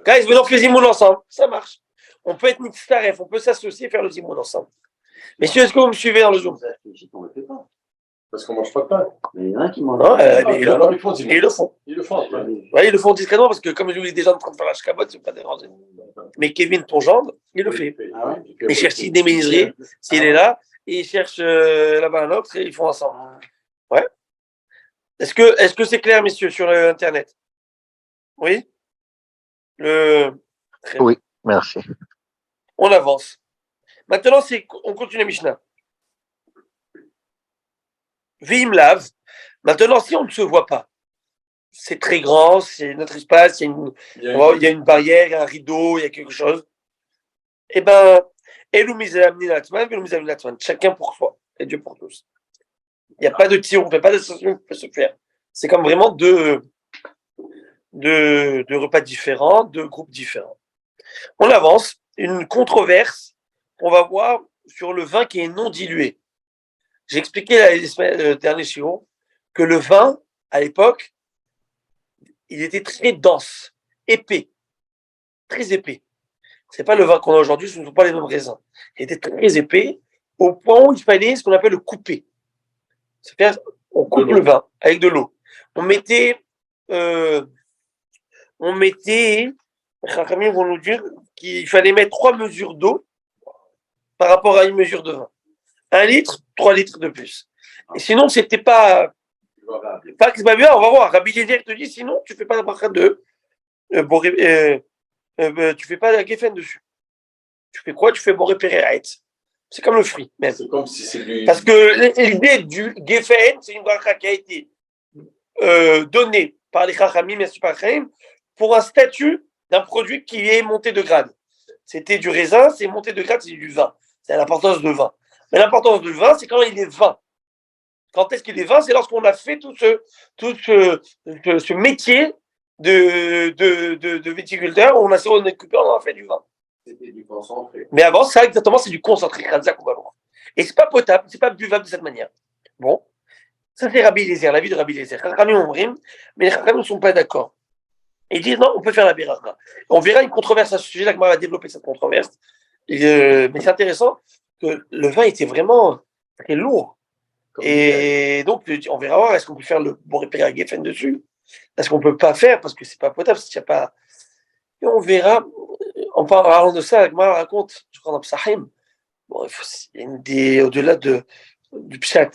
Guys, venons faire le Zimoun ensemble. Ça marche. On peut être Mitztaref, on peut s'associer et faire le Zimoun ensemble. Messieurs, est-ce que vous me suivez dans le Zoom? Parce qu'on ne mange pas de pain. Mais il y en a qui mangent. Non, Ils le font. ils le font. Ils le font. Ouais, ils le font discrètement parce que comme je vous dis déjà en train de faire la shkabot, c'est pas déranger. Mais Kevin, ton gendre, il le fait. Ah ouais? Il cherche des menuiseries, s'il est là, et il cherche là-bas un autre et ils font ensemble. Ouais. Est-ce que c'est clair, messieurs, sur Internet? Oui? Oui, merci. On avance. Maintenant, on continue la Mishnah. Vim lave. Maintenant, si on ne se voit pas, c'est très grand, c'est notre espace, il y a une barrière, il y a un rideau, il y a quelque chose. Eh bien, chacun pour soi, et Dieu pour tous. Il n'y a pas de tir, on ne fait pas d'association qui peut se faire. C'est comme vraiment deux repas différents, 2 groupes différents. On avance, une controverse qu'on va voir sur le vin qui est non dilué. J'ai expliqué le dernier chiron que le vin, à l'époque, il était très dense, épais, très épais. C'est pas le vin qu'on a aujourd'hui, ce ne sont pas les mêmes raisins. Il était très épais, au point où il fallait ce qu'on appelle le couper. C'est-à-dire, on coupe le vin avec de l'eau. On mettait, Chachamim vont nous dire qu'il fallait mettre 3 mesures d'eau par rapport à une mesure de vin. 1 litre, 3 litres de plus. Et sinon, c'était pas que c'est pas bien, on va voir. Rabbi Eliezer te dit, sinon, tu fais pas la bracha de tu fais pas la geffen dessus. Tu fais quoi? Tu fais boré péréaet. C'est comme le fruit, même. C'est comme si c'est du. Parce que l'idée du geffen, c'est une bracha qui a été donnée par les chachamim et Chachamim pour un statut d'un produit qui est monté de grade. C'était du raisin, c'est monté de grade, c'est du vin. C'est l'importance de vin. Mais l'importance du vin, c'est quand il est vin. Quand est-ce qu'il est vin? C'est lorsqu'on a fait tout ce métier de viticulteur, on a occupé, on a fait du vin. C'était du concentré. Mais avant, ça, exactement, c'est du concentré. Et c'est pas potable, c'est pas buvable de cette manière. Bon, ça c'est Rabbi Eliezer, l'avis de Rabbi Eliezer. Mais les Chachamim ne sont pas d'accord. Ils disent non, on peut faire la beracha. On verra une controverse à ce sujet, la Gemara va développer cette controverse. Mais c'est intéressant que le vin était vraiment très lourd. Et donc, on verra voir, est-ce qu'on peut faire le Boré à Geffen dessus? Est-ce qu'on peut pas faire parce que c'est pas potable, s'il n'y a pas. Et on verra. En parlant de ça, la Gemara raconte, je crois dans Psahim, bon, il y a une idée au-delà du Pshat,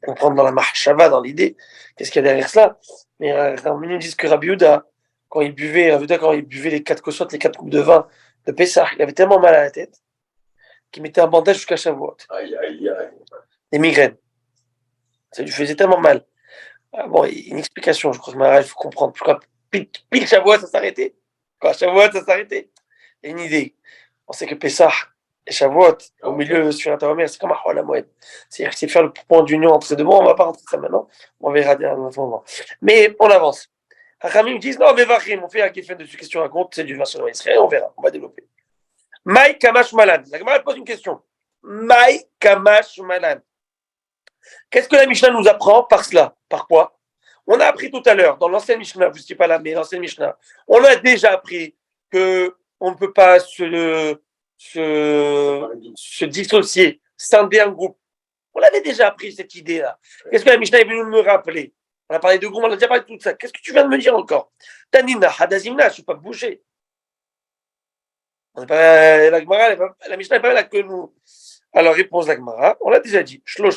comprendre dans la Mahshava, dans l'idée, qu'est-ce qu'il y a derrière cela. Mais ils nous disent que Rabbi Yehuda, quand il buvait les 4 kosot, les 4 coupes de vin de Pessah, il avait tellement mal à la tête qu'il mettait un bandage jusqu'à Shavuot. Aïe, aïe, aïe. Des migraines. Ça lui faisait tellement mal. Bon, une explication, je crois que il faut comprendre. Pourquoi pile Shavuot, ça s'arrêtait? Quand Shavuot, ça s'arrêtait? Il y a une idée. On sait que Pessah et Shavuot, au milieu, sur la c'est comme un Hol HaMoed. C'est-à-dire que c'est faire le point d'union entre ces deux mots. On ne va pas rentrer ça maintenant. On verra à un autre moment. Mais on avance. Hachamim disent non, mais Vachim, on fait un Geffen dessus. Qu'est-ce que tu racontes? C'est du vin selon Israël. On verra. On va développer. Maï Kamash Malan. La Gemara pose une question. Maï Kamash Malan. Qu'est-ce que la Mishnah nous apprend par cela? Par quoi? On a appris tout à l'heure, dans l'ancienne Mishnah, vous n'étiez pas là, mais l'ancienne Mishnah, on a déjà appris qu'on ne peut pas se dissocier, scinder un groupe. On avait déjà appris cette idée-là. Qu'est-ce que la Mishnah est venue me rappeler? On a parlé de groupes, on a déjà parlé de tout ça. Qu'est-ce que tu viens de me dire encore? Tanina, Hadazimna, je ne suis pas bouché. La Mishnah n'est pas là que nous. Alors, réponse de la Gemara, on l'a déjà dit. Tu m'as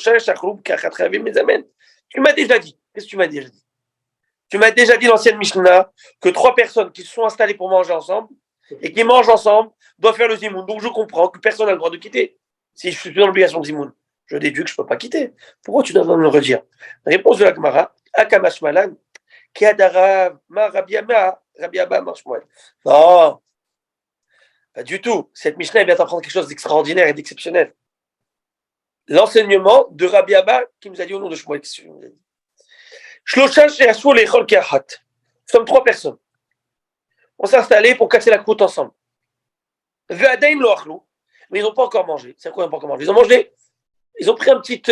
déjà dit. Qu'est-ce que tu m'as déjà dit? Tu m'as déjà dit, l'ancienne Mishnah, que 3 personnes qui se sont installées pour manger ensemble et qui mangent ensemble doivent faire le zimoun. Donc, je comprends que personne n'a le droit de quitter. Si je suis dans l'obligation de zimoun, je déduis que je ne peux pas quitter. Pourquoi tu dois me le redire? Réponse de la Gemara, Akamash Malan, Kiadara, Ma Rabiama, Rabiaba, Marshmoel. Non, pas du tout. Cette Mishnah vient d'apprendre quelque chose d'extraordinaire et d'exceptionnel. L'enseignement de Rabbi Abba qui nous a dit au nom de Shmuel. Nous sommes 3 personnes. On s'est installés pour casser la croûte ensemble. Mais ils n'ont pas encore mangé. C'est quoi ils n'ont pas encore mangé? Ils ont mangé. Ils ont pris la petite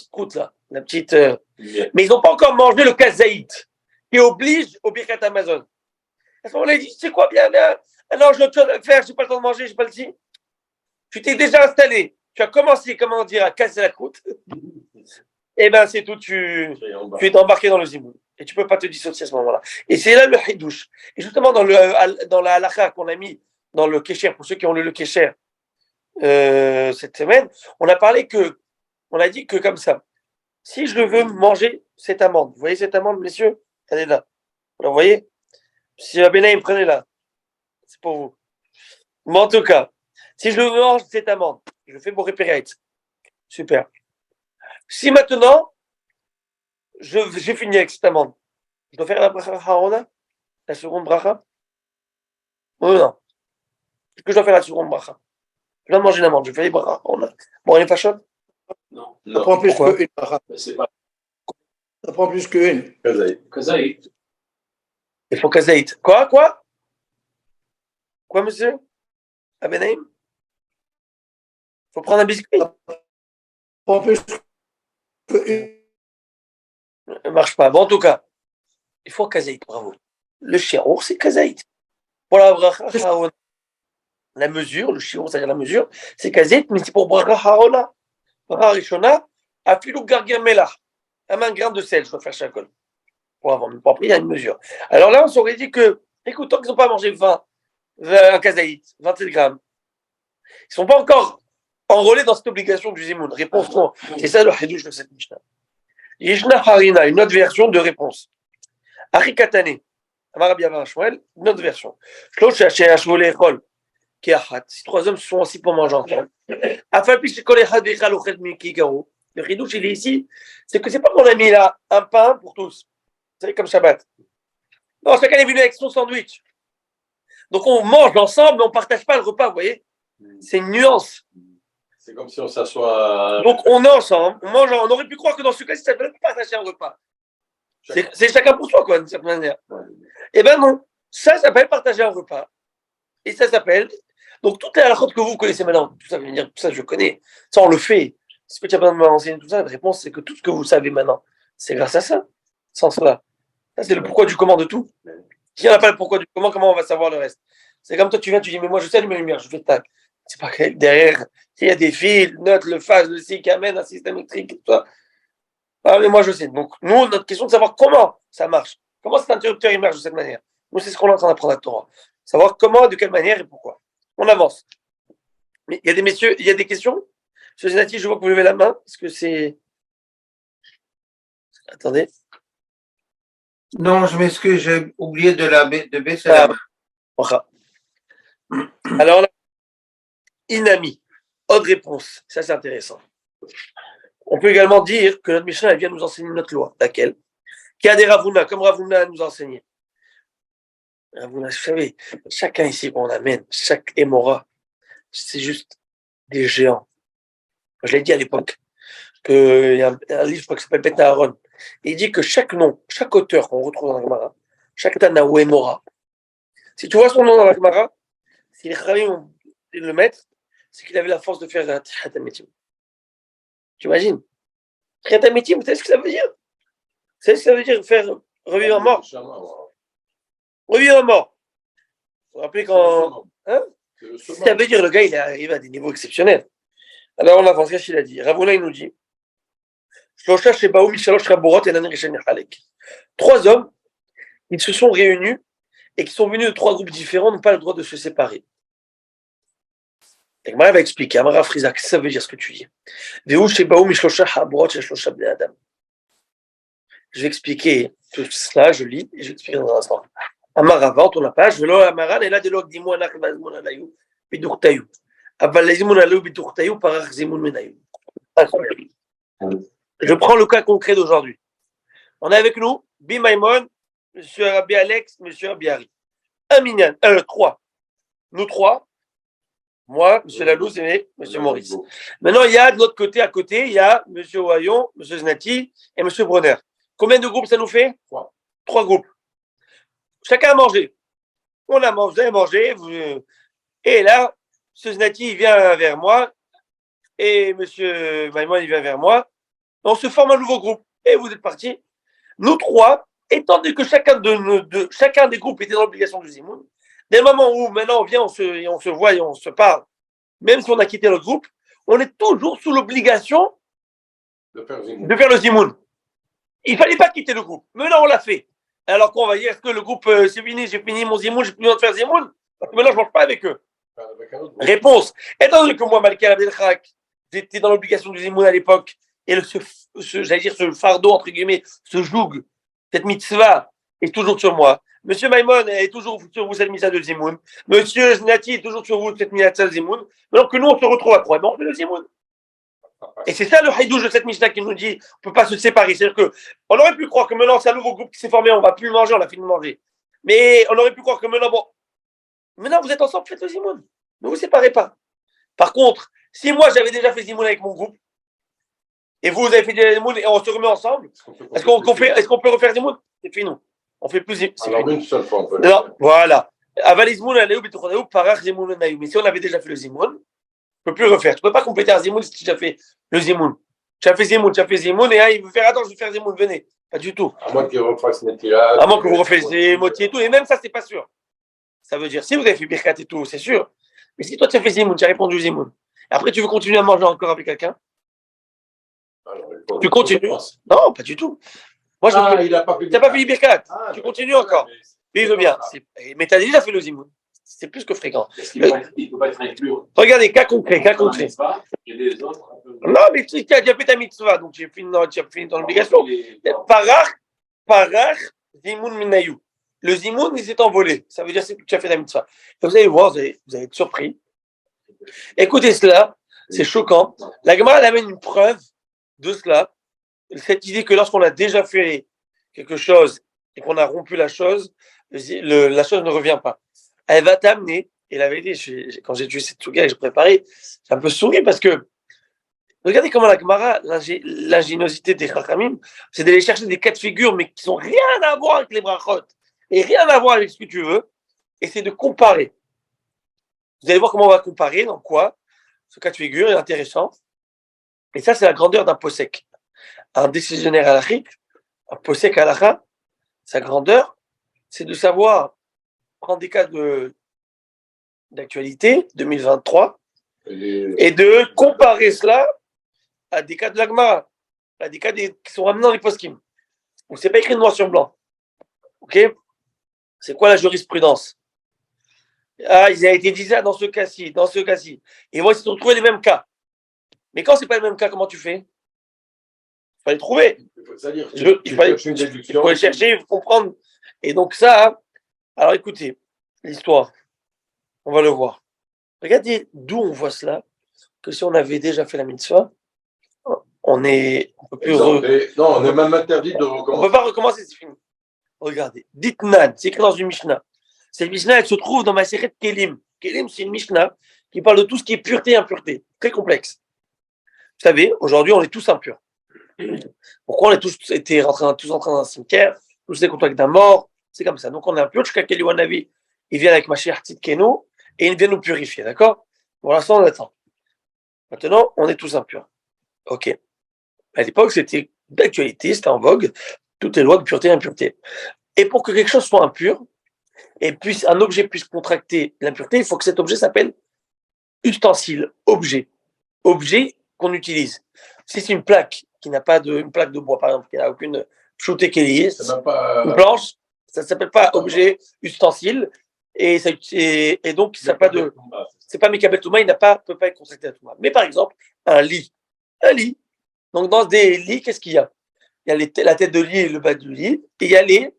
croûte là. Mais ils n'ont pas encore mangé le kazaït qui oblige au Birkat Amazon. À ce moment-là, ils disent, c'est quoi bien? Alors, j'ai autre chose à faire, j'ai pas le temps de manger, j'ai pas le temps. Tu t'es déjà installé. Tu as commencé, comment dire, à casser la croûte. Et ben c'est tout, tu es embarqué dans le zimoun. Et tu ne peux pas te dissocier à ce moment-là. Et c'est là le hidouche. Et justement, dans la halakha qu'on a mis dans le kécher, pour ceux qui ont lu le kécher cette semaine, on a dit que comme ça, si je veux manger cette amande, vous voyez cette amande, messieurs? Elle est là. Vous la voyez? Si la Benaïm, prenez-la. C'est pour vous. Mais en tout cas, si je mange cette amande, je fais mon répérite. Super. Si maintenant, j'ai fini avec cette amande, je dois faire la bracha harona, la seconde bracha? Oui ou non? Est-ce que je dois faire la seconde bracha? Je dois manger une amande, je fais les bracha harona. Bon, elle est fâchonne? Non. Ça prend plus Pourquoi? qu'une bracha. C'est pas Ça prend plus qu'une. Kazaït. Il faut kazaït. Quoi, monsieur? Abenaïm? Il faut prendre un biscuit? Ça prend plus qu'une. Ça ne marche pas. Bon, en tout cas, il faut kazaït, bravo. Le shirour, c'est kazaït. Pour la bracha harona, la mesure, le shirour, c'est-à-dire la mesure, c'est kazaït, mais c'est pour bracha harona. Bracha rishona, afilou gargir melach. Un grain de sel, je dois faire chacun. Pour avoir une propre, il y a une mesure. Alors là, on s'aurait dit que, écoute, tant qu'ils n'ont pas mangé 20 un kazaït, 27 grammes, ils ne sont pas encore enrôlés dans cette obligation du zimoun. Réponse non. C'est ça le hidouche de cette Mishnah. Yishna harina, une autre version de réponse. Arikatane, Amarabi Abba Shmuel, une autre version. Shlosh Hashem Hashvol Echol, Keachat. Si 3 hommes se sont assis pour manger ensemble. Afalpi Shekol Echad Echal Ochel Mikigaro. Le hidouche, il est ici. C'est que c'est pas qu'on a mis là un pain pour tous. Vous savez, comme Shabbat. Non, chacun est venu avec son sandwich. Donc on mange ensemble, mais on ne partage pas le repas, vous voyez? C'est une nuance. C'est comme si on s'assoit. Donc, on est ensemble, on mange, on aurait pu croire que dans ce cas, ça s'appelle partager un repas. C'est chacun pour soi, quoi, d'une certaine manière. Eh ben non, ça s'appelle partager un repas. Et ça s'appelle. Donc, toutes les halakhot que vous connaissez maintenant, tout ça veut dire, tout ça, je connais. Ça, on le fait. Si tu as besoin de m'enseigner tout ça, la réponse, c'est que tout ce que vous savez maintenant, c'est grâce à ça. Sans cela. Ça, c'est le pourquoi du comment de tout. S'il n'y en a pas le pourquoi du comment on va savoir le reste? C'est comme toi, tu viens, tu dis, mais moi, je sais allumer la lumière, je fais tac. C'est pas que derrière, il y a des fils, note, le phase, le si qui amène un système électrique, tout ça. Ah, mais moi, je sais. Donc, nous, notre question de savoir comment ça marche. Comment cet interrupteur il marche de cette manière. Nous, c'est ce qu'on est en train d'apprendre à Torah. Savoir comment, de quelle manière et pourquoi. On avance. Mais il y a des messieurs, il y a des questions? Monsieur Zenati, je vois que vous levez la main. Est-ce que c'est. Attendez. Non, je m'excuse, j'ai oublié de baisser la main. Voilà. Alors, là, Inami. Autre réponse. Ça, c'est intéressant. On peut également dire que notre Mishnah, elle vient nous enseigner notre loi. Laquelle? Qui a des Ravuna, comme Ravuna nous a enseigné. Ravuna, vous savez, chacun ici qu'on amène, chaque Émora, c'est juste des géants. Je l'ai dit à l'époque, qu'il y a un livre qui s'appelle Bet Aaron. Il dit que chaque nom, chaque auteur qu'on retrouve dans la Gemara, chaque Tana ou Émora, si tu vois son nom dans la Gemara, si les Khamim le mettre, c'est qu'il avait la force de faire la Tchihat HaMetim. Tu imagines? Tchihat HaMetim, vous savez ce que ça veut dire? Vous savez ce que ça veut dire faire revivre un mort? Revivre un mort. Vous vous rappelez quand. Hein? Ça veut dire le gars, il est arrivé à des niveaux exceptionnels. Alors on avance, qu'est-ce qu'il a dit? Ravuna, il nous dit trois hommes, ils se sont réunis et qui sont venus de trois groupes différents, n'ont pas le droit de se séparer. Et Mara va expliquer, Amara Friza, qu'est-ce que ça veut dire ce que tu dis? Je vais expliquer tout cela, je lis, et je vais expliquer dans un instant. Amara va, on tourne la page, Velo Amara, et là, de l'og, dis-moi, Nachbazmon Alayou, Bidurtayu. Abalazimon Alayou, Bidurtayu, Parach Zimon Menayu. Incroyable. Je prends le cas concret d'aujourd'hui. On est avec nous, Bimaimon, M. Rabbi Alex, M. Rabbi Harry. Un minyan, trois. Nous trois, moi, M. Lalouz et M. Maurice. Maintenant, il y a de l'autre côté, à côté, il y a M. Ohayon, M. Znati et M. Bronner. Combien de groupes ça nous fait? Trois groupes. Chacun a mangé. On a mangé, vous avez mangé. Et là, M. Znati, il vient vers moi et M. Maimon, il vient vers moi. On se forme un nouveau groupe. Et vous êtes partis. Nous trois, étant donné que chacun des groupes était dans l'obligation du Zimoun, dès le moment où maintenant on vient, on se voit et on se parle, même si on a quitté le groupe, on est toujours sous l'obligation de faire le Zimoun. Il ne fallait pas quitter le groupe. Maintenant, on l'a fait. Alors qu'on va dire, est-ce que le groupe, c'est fini, j'ai fini mon Zimoun, j'ai plus besoin de faire Zimoun? Parce que maintenant, je ne mange pas avec eux. Réponse. Étant donné que moi, Malka Abdelkhak, j'étais dans l'obligation du Zimoun à l'époque, et j'allais dire ce fardeau, entre guillemets, ce joug, cette mitzvah est toujours sur moi. Monsieur Maimon est toujours sur vous, cette mitzvah de Zimoun. Monsieur Znati est toujours sur vous, cette mitzvah de Zimoun. Mais donc que nous, on se retrouve à trois, on fait le Zimoun. Et c'est ça le haïdouche de cette mitzvah qui nous dit on ne peut pas se séparer. C'est-à-dire qu'on aurait pu croire que maintenant, c'est un nouveau groupe qui s'est formé, on ne va plus manger, on a fini de manger. Mais on aurait pu croire que maintenant vous êtes ensemble, faites le Zimoun. Ne vous séparez pas. Par contre, si moi, j'avais déjà fait Zimoun avec mon groupe, et vous avez fait des Zimoun et on se remet ensemble, est-ce qu'on peut refaire Zimoun? C'est fini. On fait plus Zimoun. Alors, une seule fois, on peut. Non, voilà. Mais si on avait déjà fait le Zimoun, on ne peut plus refaire. Tu ne peux pas compléter un Zimoun si tu as fait le Zimoun. Tu as fait Zimoun, et il veut faire attends, je vais faire Zimoun, venez. Pas du tout. À moins qu'il refasse Netila. À moins que vous refassiez moitié et tout. Et même ça, c'est pas sûr. Ça veut dire, si vous avez fait Birkat et tout, c'est sûr. Mais si toi, tu as fait Zimoun, tu as répondu Zimoun, et après, tu veux continuer à manger encore avec quelqu'un, tu continues. Non, pas du tout. Moi, il n'a pas fait. Tu n'as pas fait Birkat. Tu continues encore. Mais il veut bien. Mais tu as déjà fait le Zimoun. C'est plus que fréquent. Il ne peut pas être inclus. Regardez, cas concret. Il y a des autres. Non, mais tu as déjà fait ta mitzvah, donc tu as fini ton obligation. Parach, Zimoun Minayou. Le Zimoun, il s'est envolé. Ça veut dire que tu as fait ta mitzvah. Et vous allez voir, vous allez être surpris. Écoutez cela, c'est choquant. La Gemara amène une preuve de cela. Cette idée que lorsqu'on a déjà fait quelque chose et qu'on a rompu la chose, la chose ne revient pas. Elle va t'amener, et la vérité, quand j'ai tué cette souga et que j'ai préparé, j'ai un peu souri parce que Regardez comment la Gemara, l'ingéniosité des Chachamim, c'est d'aller chercher des cas de figure, mais qui n'ont rien à voir avec les brachot, et rien à voir avec ce que tu veux, et c'est de comparer. Vous allez voir comment on va comparer, dans quoi ce cas de figure est intéressant. Et ça, c'est la grandeur d'un posek. Un décisionnaire halachique, un posek halakha, sa grandeur, c'est de savoir prendre des cas d'actualité, 2023, et de comparer cela à des cas de l'Agmara, à des cas qui sont ramenés dans les poskim. Donc, c'est pas écrit noir sur blanc. Ok? C'est quoi la jurisprudence? Ah, il a été dit ça dans ce cas-ci, dans ce cas-ci. Et moi, ils se sont trouvés les mêmes cas. Mais quand c'est pas le même cas, comment tu fais? Il faut les trouver. C'est-à-dire, Il faut les chercher, il faut comprendre. Et donc ça, alors écoutez, l'histoire, on va le voir. Regardez d'où on voit cela, que si on avait déjà fait la mitzvah, on peut plus non, on est même interdit de recommencer. On peut pas recommencer, c'est fini. Regardez, Ditnan, c'est écrit dans une Mishnah. Cette Mishnah, elle se trouve dans ma série de Kelim. Kelim, c'est une Mishnah qui parle de tout ce qui est pureté et impureté. Très complexe. Vous savez, aujourd'hui, on est tous impurs. Pourquoi on est tous entrés dans un cimetière, tous des contacts d'un mort, c'est comme ça. Donc on est impurs jusqu'à Keliwanavi. Il vient avec Mashiach Tzidkenu et il vient nous purifier, d'accord? Pour l'instant, on attend. Maintenant, on est tous impurs. Ok. À l'époque, c'était d'actualité, c'était en vogue, toutes les lois de pureté et impureté. Et pour que quelque chose soit impur, et un objet puisse contracter l'impureté, il faut que cet objet s'appelle ustensile, objet. Objet qu'on utilise. Si c'est une plaque qui n'a pas une plaque de bois, par exemple, qui n'a aucune shootée qui est liée, une planche, ça ne s'appelle pas objet, ustensile, et donc ça pas de. C'est pas Mikabel Touma, il peut pas être contracté à Touma. Mais par exemple, un lit. Un lit. Donc dans des lits, qu'est-ce qu'il y a? Il y a la tête de lit et le bas du lit, et il y a les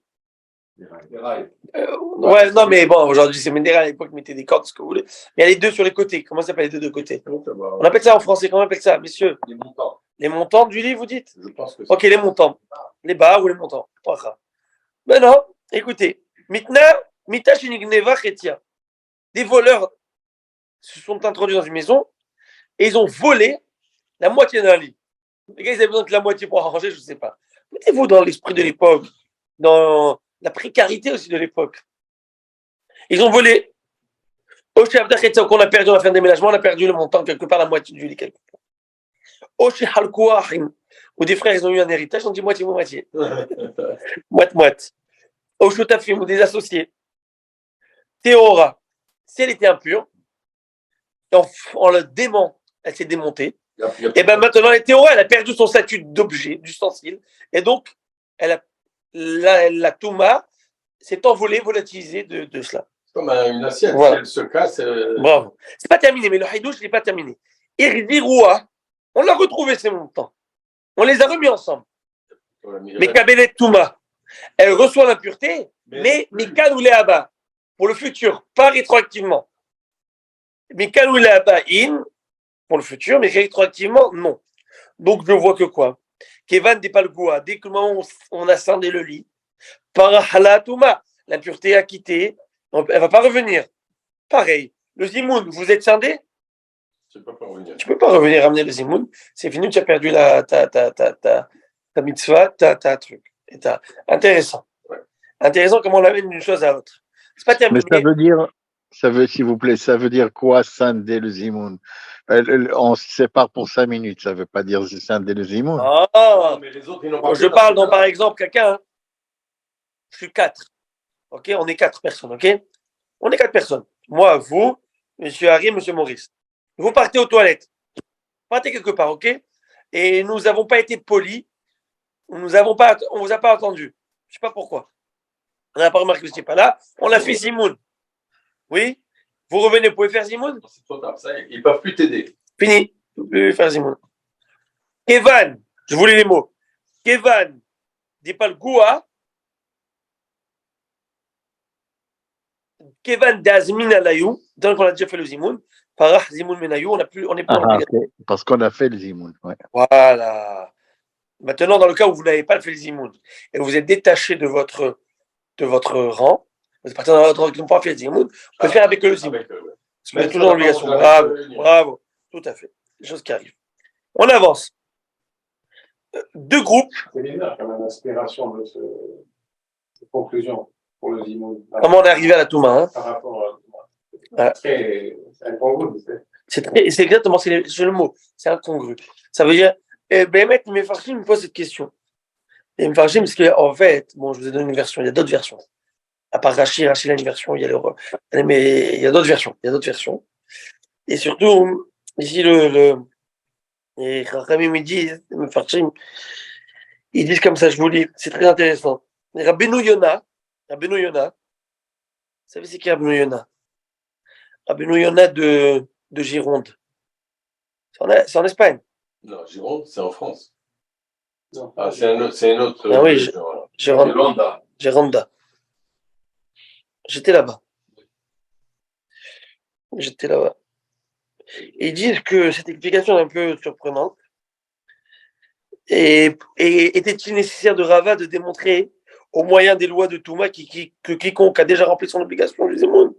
rails. Ouais, non, mais bon, aujourd'hui, c'est Médéra, à l'époque, mettez des cordes, ce que vous voulez. Mais il y a les deux sur les côtés. Comment ça s'appelle les deux de côté? On appelle ça en français, comment on appelle ça, messieurs? Les montants. Les montants du lit, vous dites? Je pense que ok, les montants. Les barres ou les montants. Ben non, écoutez. Mita Shinigneva Chetia. Des voleurs se sont introduits dans une maison et ils ont volé la moitié d'un lit. Les gars, ils avaient besoin de la moitié pour arranger, je ne sais pas. Mettez-vous dans l'esprit de l'époque, dans la précarité aussi de l'époque. Ils ont volé. Au chef d'Achetza, qu'on a perdu, on a fait un déménagement, on a perdu le montant, quelque part, la moitié du lit, quelque part. Au chef Halkouahim, où des frères, ils ont eu un héritage, on dit moitié. Moite. Au Shotafim, ou des associés. Théora, si elle était impure, on la dément, elle s'est démontée. Et bien maintenant, Théora, elle a perdu son statut d'objet, d'ustensile, et donc, la Touma s'est envolée, volatilisée de cela. C'est comme une assiette, voilà. Si elle se casse. Bravo. C'est pas terminé, mais le Haïdouche n'est pas terminé. Irdiroua, on l'a retrouvé ces montants. On les a remis ensemble. Mais Kabelet Touma, elle reçoit l'impureté, mais Mikan ou Léaba, pour le futur, pas rétroactivement. Mikan ou Léaba in, pour le futur, mais rétroactivement, non. Donc je vois que quoi? Kevan Depalgoua, dès que le moment où on a scindé le lit, par Halatouma, l'impureté a quitté, elle ne va pas revenir. Pareil, le Zimoun, vous êtes scindé? Tu ne peux pas revenir. Tu ne peux pas revenir ramener le Zimoun, c'est fini, tu as perdu ta mitzvah, ta truc. Intéressant. Ouais. Intéressant comment on l'amène d'une chose à l'autre. C'est pas terminé. Mais s'il vous plaît, ça veut dire quoi, scinder le Zimoun? On se sépare pour 5 minutes, ça ne veut pas dire scinder le Zimoun. Ah, mais les autres, ils n'ont pas je parle donc, par exemple, quelqu'un, je suis 4. Ok, on est 4 personnes, ok? On est 4 personnes. Moi, vous, monsieur Harry, monsieur Maurice. Vous partez aux toilettes. Partez quelque part, ok? Et nous n'avons pas été polis. On ne vous a pas entendu. Je ne sais pas pourquoi. On n'a pas remarqué que vous n'étiez pas là. On a fait Zimoun. Oui? Vous revenez, vous pouvez faire Zimoun? C'est trop tard, ça, ils ne peuvent plus t'aider. Fini. Vous pouvez faire Zimoun. Kevan, je voulais les mots. Kevan, dit pas le Goua. Kevan d'Azmin Alayou, donc on a déjà fait le Zimoun. Parah Zimoun Menayou, on n'est plus okay. Parce qu'on a fait le Zimoun. Ouais. Voilà. Maintenant, dans le cas où vous n'avez pas fait le Zimoun et vous êtes détaché de votre rang, vous êtes parti dans votre rang qui n'ont pas fait le Zimoun, vous pouvez faire avec le Zimoun. Parce que vous êtes toujours en obligation. Bravo. Tout à fait. Des choses qui arrivent. On avance. Deux groupes. C'est bizarre quand même l'inspiration de cette conclusion pour le Zimoun. Comment on est arrivé à la Touma, hein? Par rapport à. Voilà. C'est incongru. C'est exactement, c'est le mot. C'est incongru. Ça veut dire, Bémet, mes Farshim me pose cette question. Et mes Farshim, parce qu'en fait, bon, je vous ai donné une version, il y a d'autres versions. À part Rachid a une version, il y a mais il y a d'autres versions. Il y a d'autres versions. Et surtout, ici, et Rami me dit, mes Farshim, ils disent comme ça, je vous lis, c'est très intéressant. Rabbeinu Yona, vous savez c'est qui Rabbeinu Yona? Rabbeinu Yona de Gironde. C'est en Espagne. Non, Gironde, c'est en France. Non. Ah, c'est une autre. Ah oui, voilà. Gironda. J'étais là-bas. Et ils disent que cette explication est un peu surprenante. Et était-il nécessaire de Rava de démontrer, au moyen des lois de Touma, que quiconque a déjà rempli son obligation du Zimoun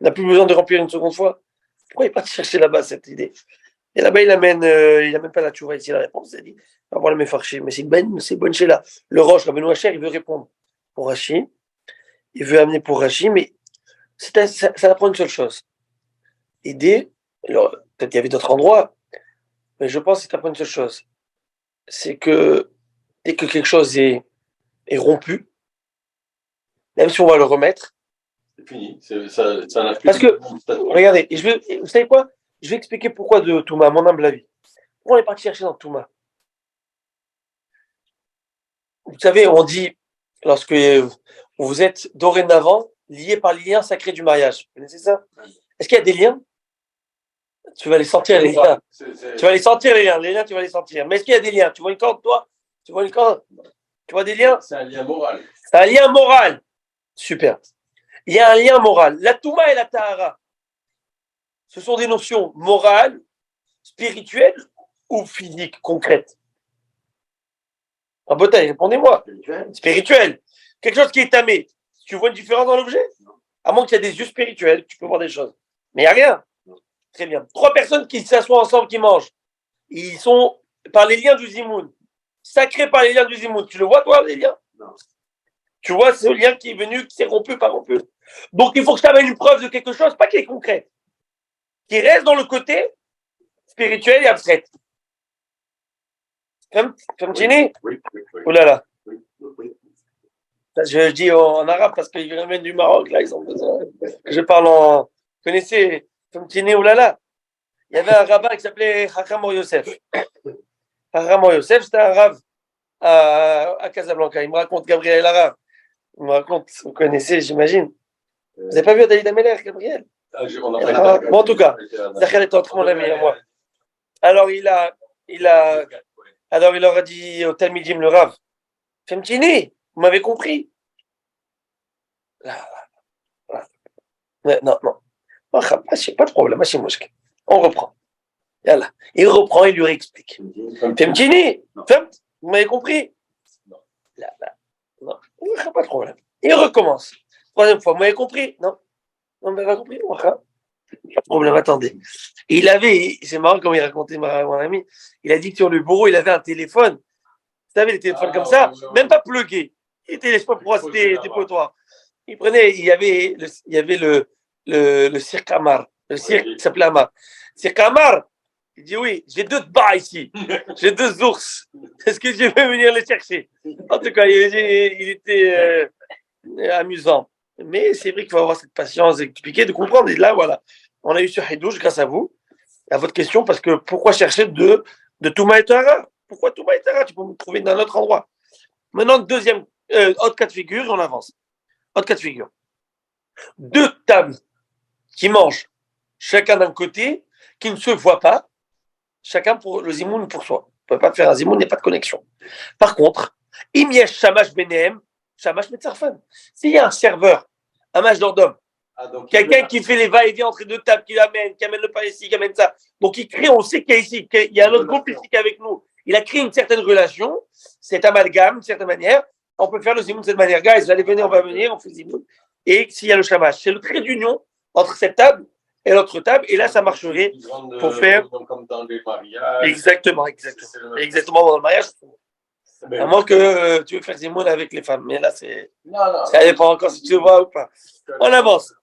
n'a plus besoin de remplir une seconde fois? Pourquoi il est parti chercher là-bas cette idée? Et là-bas, il amène pas la tchouva ici, la réponse. Il dit, on va voir le Mefarché, mais c'est bonne chez là. Le Roche, Rabbeinu Hacher, il veut répondre pour Rashi. Il veut amener pour Rashi, mais ça apprend une seule chose. Idée, alors, peut-être il y avait d'autres endroits, mais je pense que ça apprend une seule chose. C'est que dès que quelque chose est rompu, même si on va le remettre, C'est fini. Ça n'a plus. Parce que, regardez, vous savez quoi? Je vais expliquer pourquoi de Touma, mon humble avis. Pourquoi on est parti chercher dans Touma? Vous savez, on dit, lorsque vous êtes dorénavant liés par les liens sacrés du mariage. Vous connaissez ça? Est-ce qu'il y a des liens? Tu vas les sentir, les liens. Tu vas les sentir, les liens, tu vas les sentir. Mais est-ce qu'il y a des liens? Tu vois une corde, toi? Tu vois une corde? Tu vois des liens? C'est un lien moral. C'est un lien moral. Super. Il y a un lien moral. La Touma et la Tahara, ce sont des notions morales, spirituelles ou physiques, concrètes? En bataille, répondez-moi. Spirituel. Quelque chose qui est tamé. Tu vois une différence dans l'objet? À moins qu'il y ait des yeux spirituels, tu peux voir des choses. Mais il n'y a rien. Très bien. 3 personnes qui s'assoient ensemble, qui mangent. Ils sont par les liens du Zimoun. Sacrés par les liens du Zimoun. Tu le vois, toi, les liens? Non. Tu vois ce lien qui est venu, qui s'est rompu, pas rompu. Donc, il faut que je t'amène une preuve de quelque chose, pas qui est concret, qui reste dans le côté spirituel et abstrait. Comme Tini? Oui. Oh là là. Oui. Je dis en arabe parce qu'ils viennent du Maroc, là, ils ont besoin que je parle en. Vous connaissez Tini, oh là là. Il y avait un rabbin qui s'appelait Hakam Or Yosef. Hakam Or Yosef, c'était un rave à Casablanca. Il me raconte Gabriel Arabe. Il me raconte, vous connaissez, j'imagine. Vous n'avez pas vu David Ameller, Gabriel? On a Bon, en tout cas, Zachel est entre mon ami et moi. Alors, il leur a dit au Talmidim, le Rav, Femtini, vous m'avez compris? Non. Pas de problème, on reprend. Yallah. Il reprend, il lui réexplique. Femtini, vous m'avez compris? Non, pas de problème. Il recommence. 3e fois, vous m'avez compris? Non, vous m'avez pas compris? Pas de problème, attendez. C'est marrant comme il racontait mon ami, il a dit que sur le bureau, il avait un téléphone. Vous savez, les téléphones comme ça, même pas plugués. Il était, je sais pas pourquoi, c'était dépotoir. Il y avait le cirque Amar. Le cirque qui s'appelait Amar. Cirque Amar, il dit oui, j'ai 2 bas ici. J'ai 2 ours. Est-ce que je vais venir les chercher? En tout cas, il était amusant. Mais c'est vrai qu'il faut avoir cette patience d'expliquer, de comprendre. Et là, voilà, on a eu ce Hidouche grâce à vous, à votre question, parce que pourquoi chercher de Touma et Tahara? Pourquoi Touma et Tahara? Tu peux me trouver dans un autre endroit. Maintenant, deuxième, autre cas de figure, on avance. Autre cas de figure. 2 tables qui mangent, chacun d'un côté, qui ne se voient pas, chacun pour le zimoun pour soi. On ne peut pas faire un zimoun, il n'y a pas de connexion. Par contre, im yesh shamash benehem, shamash metzarfan. S'il y a un serveur, un majordome, quelqu'un qui fait les va-et-vient entre 2 tables, qui amène le pain ici, qui amène ça. Donc il crée, on sait qu'il y a ici, qu'il y a un autre groupe ici qui est avec nous. Il a créé une certaine relation, cet amalgame, d'une certaine manière. On peut faire le zimoun de cette manière. Guys, vous allez venir, on va venir, on fait le zimoun. Et s'il y a le shamash, c'est le trait d'union entre cette table et l'autre table, et là, ça marcherait pour faire. Comme dans les mariages. Exactement. Exactement dans le mariage. À moins que tu veux faire Zimoun avec les femmes, mais là, ça dépend encore si tu le vois ou pas. On avance.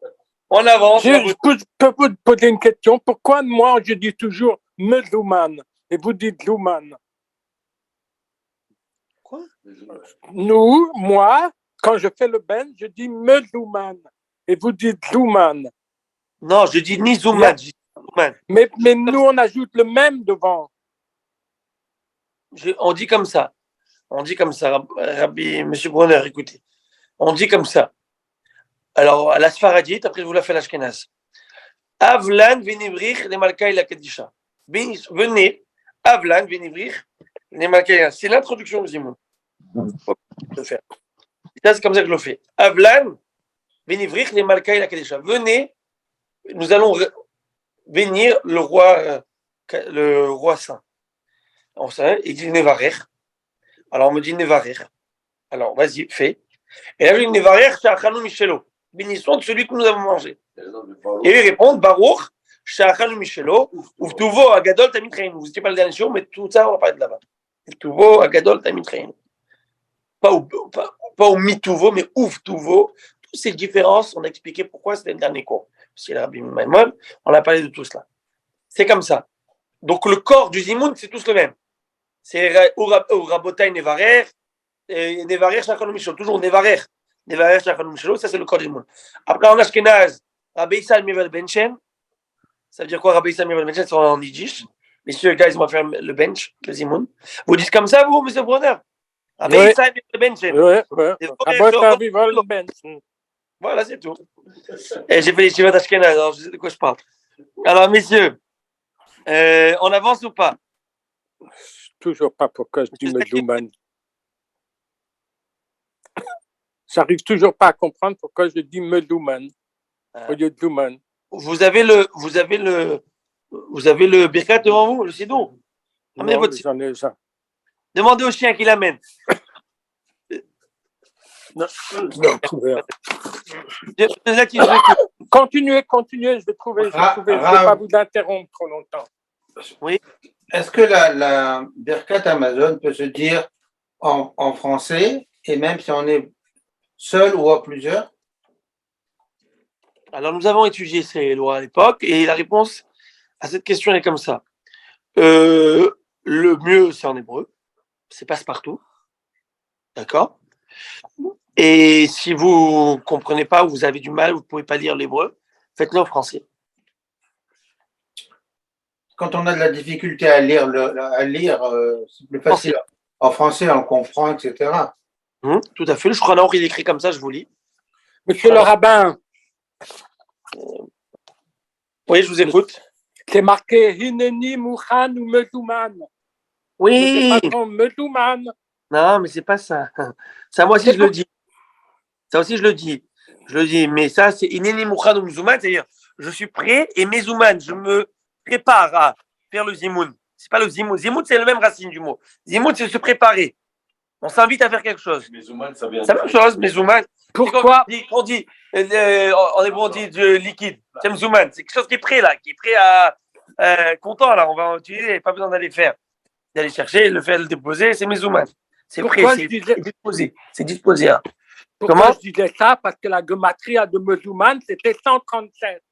Je peux vous poser une question. Pourquoi moi, je dis toujours Mezouman et vous dites Zouman? Quoi? Moi, quand je fais le ben, je dis Mezouman et vous dites Zouman. Non, je dis ni Zouman, je dis Zouman. Mais nous, on ajoute le même devant. On dit comme ça. Rabbi, Monsieur Brunner, écoutez. On dit comme ça. Alors, à la Sfaradite, après, je vous la fais à l'Ashkenaz. Avlan venivrich les malkaï la Kadisha. Venez, Avlan venivrich les malkaï. C'est l'introduction au Zimoun. Ça, c'est comme ça que je le fais. Avlan venivrich les malkaï la Kadisha. Venez, nous allons bénir le roi saint. On sait, il dit Nevarech. Alors, on me dit Nevarech. Alors, vas-y, fais. Et là, je dis Nevarech, Sha'achanu Michelo. Bénissons de celui que nous avons mangé. Et ils répondent Baruch, Sha'achanu Michelo, Uvtuvo, Agadol, Tamitrein. Vous n'étiez pas le dernier jour, mais tout ça, on va parler de là-bas. Uvtuvo, Agadol, Tamitrein. Pas au Mituvo, mais Uvtuvo. Toutes ces différences, on a expliqué pourquoi c'était le dernier cours. C'est le Rabbi Maimon, on a parlé de tout cela. C'est comme ça. Donc, le corps du Zimoun, c'est tous le même. C'est au Rabotai Nevarer, Nevarer, Sha'achanu Michelo. Toujours Nevarer. Ça c'est le corps du monde. Après en Ashkenaz, Rabbi Issa Mivel Benchen, ça veut dire quoi Rabbi Issa Mivel Benchen, c'est en yiddish. Messieurs, guys, on va faire le bench, le Zimoun. Vous dites comme ça, vous, monsieur Brunner? Rabbi Issa Mivel Benchen. Oui. Voilà, c'est tout. Et j'ai fait les chivas d'Ashkenaz, alors je sais de quoi je parle. Alors, messieurs, on avance ou pas? Toujours pas pourquoi je dis Medouman. J'arrive toujours pas à comprendre pourquoi je dis Medouman au lieu de Douman. Vous avez le birkat devant vous, le sidou. Amenez votre sidou. Demandez au chien qui l'amène. Non. Continuez, je vais trouver. Je ne vais pas vous interrompre trop longtemps. Oui. Est-ce que la birkat Amazon peut se dire en français, et même si on est seul ou à plusieurs? Alors, nous avons étudié ces lois à l'époque et la réponse à cette question est comme ça. Le mieux, c'est en hébreu. C'est passe-partout. D'accord? Et si vous ne comprenez pas ou vous avez du mal, vous ne pouvez pas lire l'hébreu, faites-le en français. Quand on a de la difficulté à lire, c'est plus facile. En français, on comprend, etc. Tout à fait. Le Shulchan Aruch, il est écrit comme ça, je vous lis. Monsieur le rabbin. Oui, je vous écoute. C'est marqué Hineni Mouchan ou Medouman. Oui. C'est pas Medouman. Non, mais c'est pas ça. Ça, moi aussi, je le dis. Ça aussi, je le dis. Mais ça, c'est Hineni Mouchan ou Mezouman, c'est-à-dire, je suis prêt et Mezouman, je me prépare à faire le Zimoun. C'est pas le Zimoun. Zimoun, c'est la même racine du mot. Zimoun, c'est se préparer. On s'invite à faire quelque chose. Mezouman, ça vient. C'est la même chose, Mezouman. Pourquoi on dit du liquide. C'est Mezouman. C'est quelque chose qui est prêt, là, qui est prêt à. Content, là. On va utiliser. Pas besoin d'aller chercher, le déposer. C'est Mezouman. C'est prêt. C'est disposé. C'est disposé. Hein. Pourquoi je disais ça? Parce que la gematria de Mezouman, c'était 137.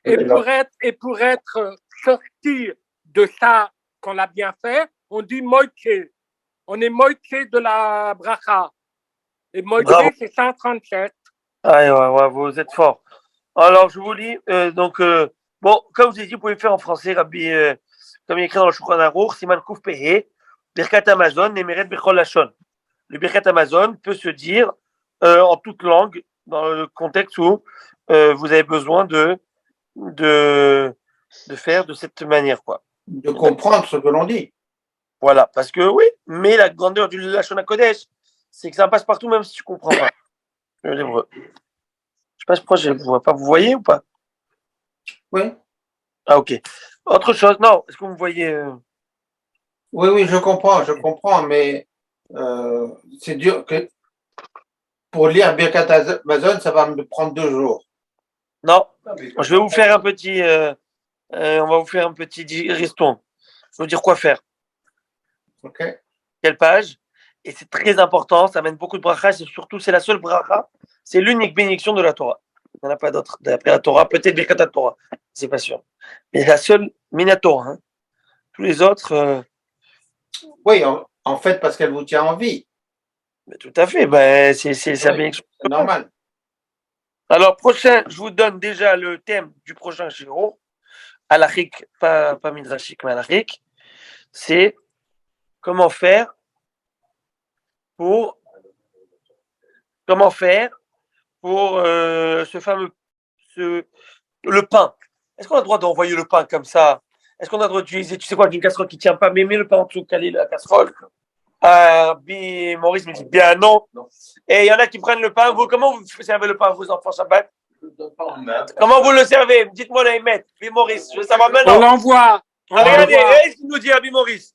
Et pour être sorti de ça qu'on a bien fait, on dit moitié. On est moitié de la bracha. Et moitié, c'est 137. Ouais, vous êtes fort. Alors, je vous lis. Bon, comme je vous ai dit, vous pouvez faire en français, Rabbi, comme il est écrit dans le Shulchan Aruch, Siman Kuf Pehe, Birkat Amazon, Nemeret Bechol Lashon. Le Birkat Amazon peut se dire en toute langue, dans le contexte où vous avez besoin de faire de cette manière, quoi. De comprendre ce que l'on dit. Voilà, parce que oui, mais la grandeur du Lashon HaKodesh, c'est que ça passe partout, même si tu comprends pas. Je sais pas pourquoi je ne vois pas. Vous voyez ou pas? Oui. Ah, ok. Autre chose, non, est-ce que vous me voyez Oui, je comprends, mais c'est dur que pour lire Birkat Amazon, ça va me prendre 2 jours. Non, je vais vous faire un petit. On va vous faire un petit ristourne. Je vais vous dire quoi faire. Ok. Quelle page. Et c'est très important, ça amène beaucoup de bracha, et surtout, c'est la seule bracha, c'est l'unique bénédiction de la Torah. Il n'y en a pas d'autre. D'après la Torah, peut-être Birkat Torah, c'est pas sûr. Mais la seule Minatora. Hein. Tous les autres. Oui, en fait, parce qu'elle vous tient en vie. Mais tout à fait, ben, c'est sa Oui, bénédiction. c'est normal. Alors, prochain, je vous donne déjà le thème du prochain Shiro. Halachik, pas Midrashik, mais Halachik. C'est comment faire pour ce fameux le pain. Est-ce qu'on a le droit d'envoyer le pain comme ça? Est-ce qu'on a le droit d'utiliser, tu sais quoi, une casserole qui tient pas, mais mets le pain en dessous, caler la casserole? Maurice me dit bien non. Et il y en a qui prennent le pain. Vous, comment vous servez le pain, vos enfants Shabbat? Comment vous le servez? Dites-moi la émette. Maurice, je veux savoir maintenant. On l'envoie. Regardez, regardez ce qu'il nous dit, Maurice.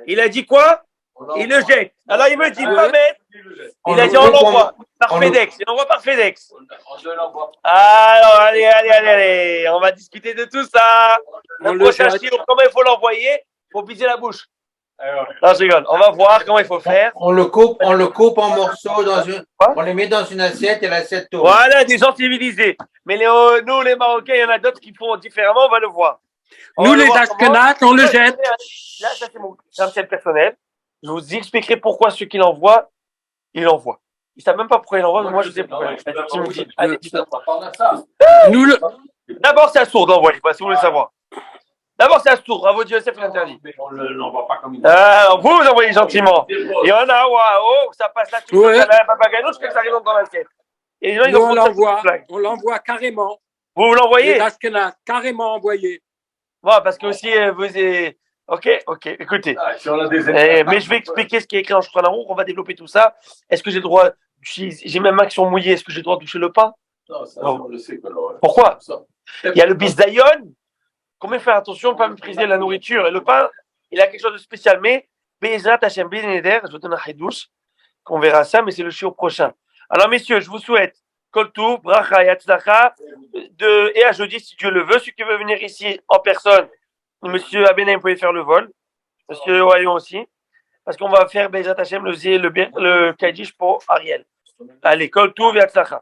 Il a dit quoi? Il le jette. Alors il me dit pas mettre. Il a dit on l'envoie par FedEx. Il l'envoie par FedEx. Alors allez. On va discuter de tout ça. Le prochain Shiro, comment il faut l'envoyer? Il faut viser la bouche. Non, je rigole. On va voir comment il faut faire. On le coupe en morceaux on les met dans une assiette et l'assiette tourne. Voilà, des gens civilisés. Mais nous, les Marocains, il y en a d'autres qui font différemment. On va le voir. Nous, les Ashkenaz, on le jette. Là, ça, c'est mon rituel personnel. Je vous expliquerai pourquoi ceux qui l'envoient, ils l'envoient. Ils ne savent même pas pourquoi ils l'envoient, mais moi, je sais pourquoi. D'abord, c'est à sourd d'envoyer, si vous voulez savoir. D'abord, c'est à sourd. À vos dieux, c'est interdit. Mais on ne l'envoie pas comme il vous envoyez gentiment. Il y en a, waouh, ça passe là, tout ça, là, papaganouche, que ça arrive dans l'assiette. Et les gens, ils Nous, on l'envoie carrément. Vous l'envoyez? Les Ashkenaz, carrément envoyé. Bon, parce que aussi, vous êtes. Ok, écoutez. Mais je vais expliquer ce qui est écrit en Shulchan Aruch, on va développer tout ça. Est-ce que j'ai le droit, j'ai mes mains qui sont mouillées, est-ce que j'ai le droit de toucher le pain? Non, ça, on le sait. Pourquoi? Il y a le bisayon. Combien faire attention de ne pas mépriser la nourriture? Et le pain, il a quelque chose de spécial. Mais, Bezrat Hashem Ben Neder, je vous donne un haïdouche, qu'on verra ça, mais c'est le shiur prochain. Alors, messieurs, je vous souhaite Kol Tov, Bracha et Hatzlacha, et à jeudi, si Dieu le veut. Ceux qui veulent venir ici en personne, monsieur Abenaim, vous pouvez faire le vol. Monsieur Ohayon aussi. Parce qu'on va faire Bezrat Hashem le Kaddish pour Ariel. Allez, Kol Tov et Hatzlacha.